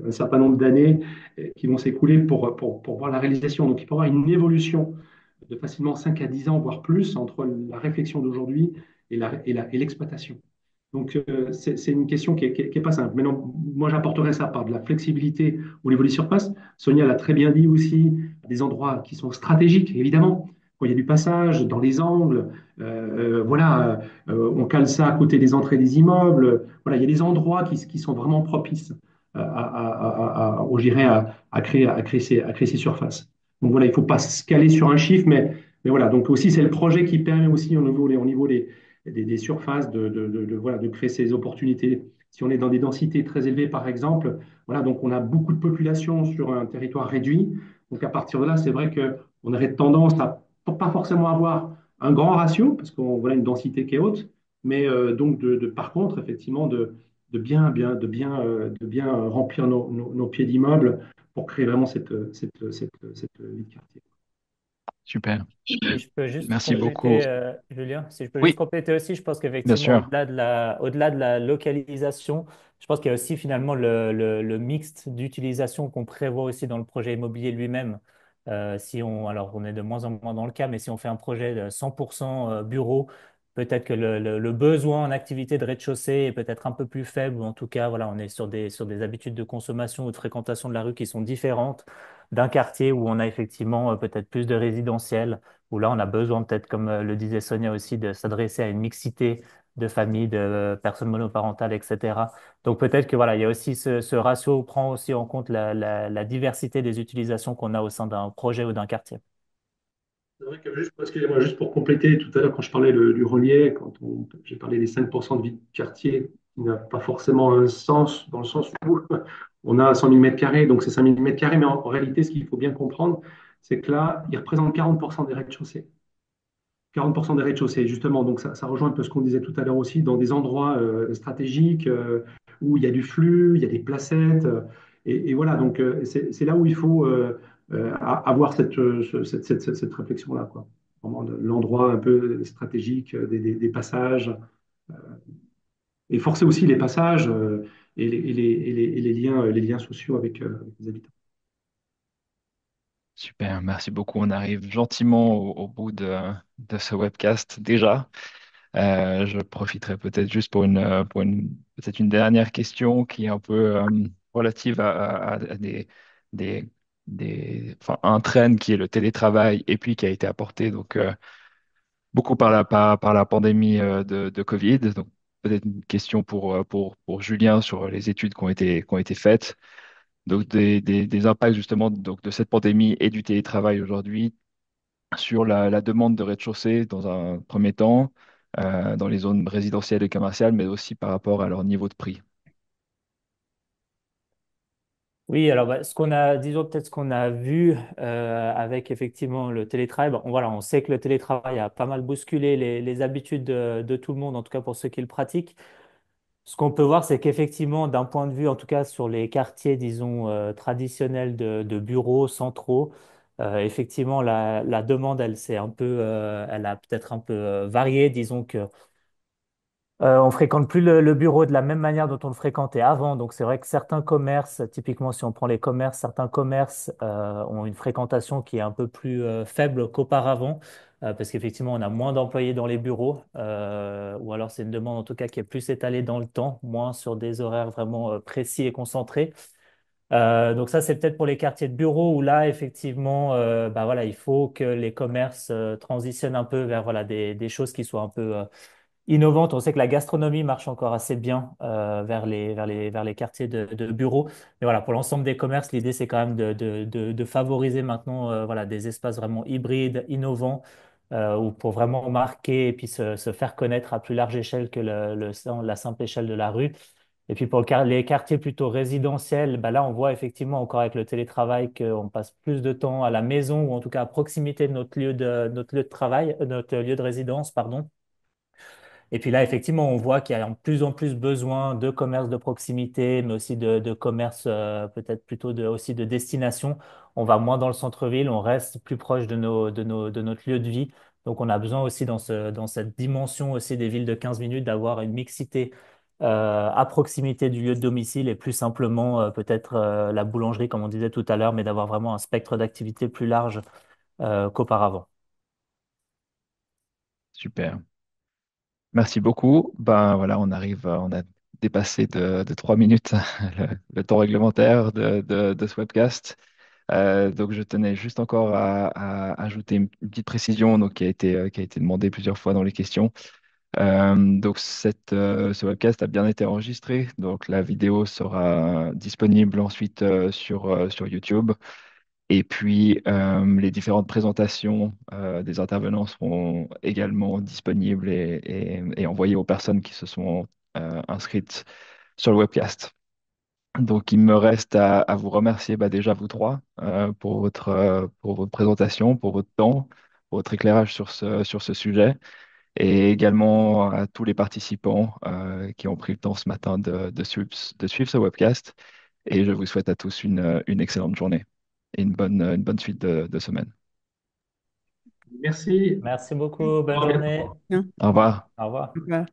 un certain nombre d'années qui vont s'écouler pour voir la réalisation. Donc, il peut y avoir une évolution de facilement 5 à 10 ans, voire plus, entre la réflexion d'aujourd'hui et l'exploitation. Donc, c'est une question qui est pas simple. Maintenant, moi, j'apporterais ça par de la flexibilité au niveau des surfaces. Sonia l'a très bien dit aussi, des endroits qui sont stratégiques, évidemment. Quand il y a du passage, dans les angles, voilà, on cale ça à côté des entrées des immeubles. Voilà, il y a des endroits qui sont vraiment propices je dirais, à créer ces surfaces. Donc voilà, il ne faut pas se caler sur un chiffre, mais voilà. Donc aussi, c'est le projet qui permet aussi au niveau des surfaces voilà, de créer ces opportunités. Si on est dans des densités très élevées, par exemple, voilà, donc on a beaucoup de population sur un territoire réduit. Donc à partir de là, c'est vrai qu'on aurait tendance à pas forcément avoir un grand ratio, parce qu'on voilà une densité qui est haute, mais donc par contre, effectivement, de bien remplir nos pieds d'immeuble pour créer vraiment cette vie de quartier. Super. Si je peux juste Merci beaucoup. compléter, Julien, si je peux juste Oui, compléter aussi, je pense bien qu'effectivement, sûr. au-delà de la localisation, je pense qu'il y a aussi finalement le mixte d'utilisation qu'on prévoit aussi dans le projet immobilier lui-même. Alors on est de moins en moins dans le cas, mais si on fait un projet de 100% bureau, peut-être que le besoin en activité de rez-de-chaussée est peut-être un peu plus faible, ou en tout cas, voilà, on est sur des habitudes de consommation ou de fréquentation de la rue qui sont différentes d'un quartier où on a effectivement peut-être plus de résidentiel où là, on a besoin peut-être, comme le disait Sonia aussi, de s'adresser à une mixité de familles, de personnes monoparentales, etc. Donc peut-être que voilà, il y a aussi ce ratio prend aussi en compte la diversité des utilisations qu'on a au sein d'un projet ou d'un quartier. C'est vrai que excusez-moi, juste pour compléter, tout à l'heure, quand je parlais du relier, j'ai parlé des 5% de vie de quartier, qui n'a pas forcément un sens, dans le sens où On a 100 000 mètres carrés, donc c'est 5 000 mètres carrés, mais en réalité, ce qu'il faut bien comprendre, c'est que là, ils représentent 40% des rez-de-chaussée. 40% des rez-de-chaussée, justement. Donc, ça rejoint un peu ce qu'on disait tout à l'heure aussi, dans des endroits stratégiques où il y a du flux, il y a des placettes. Et voilà, donc c'est là où il faut avoir cette réflexion-là, quoi. Vraiment l'endroit un peu stratégique des passages et forcer aussi les passages et les liens sociaux avec les habitants. Super, merci beaucoup. On arrive gentiment au bout de ce webcast déjà. Je profiterai peut-être juste peut-être une dernière question qui est un peu relative à enfin, un trend qui est le télétravail et puis qui a été apporté donc beaucoup par la pandémie de Covid. Donc peut-être une question pour Julien sur les études qui ont été faites. Donc des impacts justement donc, de cette pandémie et du télétravail aujourd'hui sur la demande de rez-de-chaussée dans un premier temps, dans les zones résidentielles et commerciales, mais aussi par rapport à leur niveau de prix. Oui, alors bah, ce qu'on a, disons peut-être ce qu'on a vu avec effectivement le télétravail, bon, voilà, on sait que le télétravail a pas mal bousculé les habitudes de tout le monde, en tout cas pour ceux qui le pratiquent. Ce qu'on peut voir, c'est qu'effectivement, d'un point de vue, en tout cas sur les quartiers, disons, traditionnels de bureaux centraux, effectivement, la demande, elle s'est un peu, elle a peut-être un peu varié. Disons que on fréquente plus le bureau de la même manière dont on le fréquentait avant. Donc, c'est vrai que certains commerces, typiquement, si on prend les commerces, certains commerces ont une fréquentation qui est un peu plus faible qu'auparavant, parce qu'effectivement, on a moins d'employés dans les bureaux, ou alors c'est une demande en tout cas qui est plus étalée dans le temps, moins sur des horaires vraiment précis et concentrés. Donc ça, c'est peut-être pour les quartiers de bureaux où là, effectivement, bah voilà, il faut que les commerces transitionnent un peu vers voilà, des choses qui soient un peu innovante. On sait que la gastronomie marche encore assez bien vers les quartiers de bureaux. Mais voilà, pour l'ensemble des commerces, l'idée, c'est quand même de favoriser maintenant voilà, des espaces vraiment hybrides, innovants, où pour vraiment marquer et puis se faire connaître à plus large échelle que la simple échelle de la rue. Et puis pour les quartiers plutôt résidentiels, bah là, on voit effectivement encore avec le télétravail qu'on passe plus de temps à la maison ou en tout cas à proximité de notre lieu de travail, notre lieu de résidence, pardon. Et puis là, effectivement, on voit qu'il y a de plus en plus besoin de commerce de proximité, mais aussi de commerce peut-être plutôt aussi de destination. On va moins dans le centre-ville, on reste plus proche de notre lieu de vie. Donc, on a besoin aussi dans cette dimension aussi des villes de 15 minutes d'avoir une mixité à proximité du lieu de domicile et plus simplement peut-être la boulangerie, comme on disait tout à l'heure, mais d'avoir vraiment un spectre d'activité plus large qu'auparavant. Super. Merci beaucoup. Ben voilà, on a dépassé de 3 minutes le temps réglementaire de ce webcast. Donc je tenais juste encore à ajouter une petite précision donc, qui a été demandée plusieurs fois dans les questions. Donc ce webcast a bien été enregistré, donc la vidéo sera disponible ensuite sur YouTube. Et puis les différentes présentations des intervenants seront également disponibles et envoyées aux personnes qui se sont inscrites sur le webcast. Donc il me reste à vous remercier bah, déjà vous trois pour votre présentation, pour votre temps, pour votre éclairage sur ce sujet et également à tous les participants qui ont pris le temps ce matin de suivre ce webcast. Et je vous souhaite à tous une excellente journée et une bonne suite de semaine. Merci. Merci beaucoup, bonne journée. Bien. Au revoir. Au revoir. Voilà.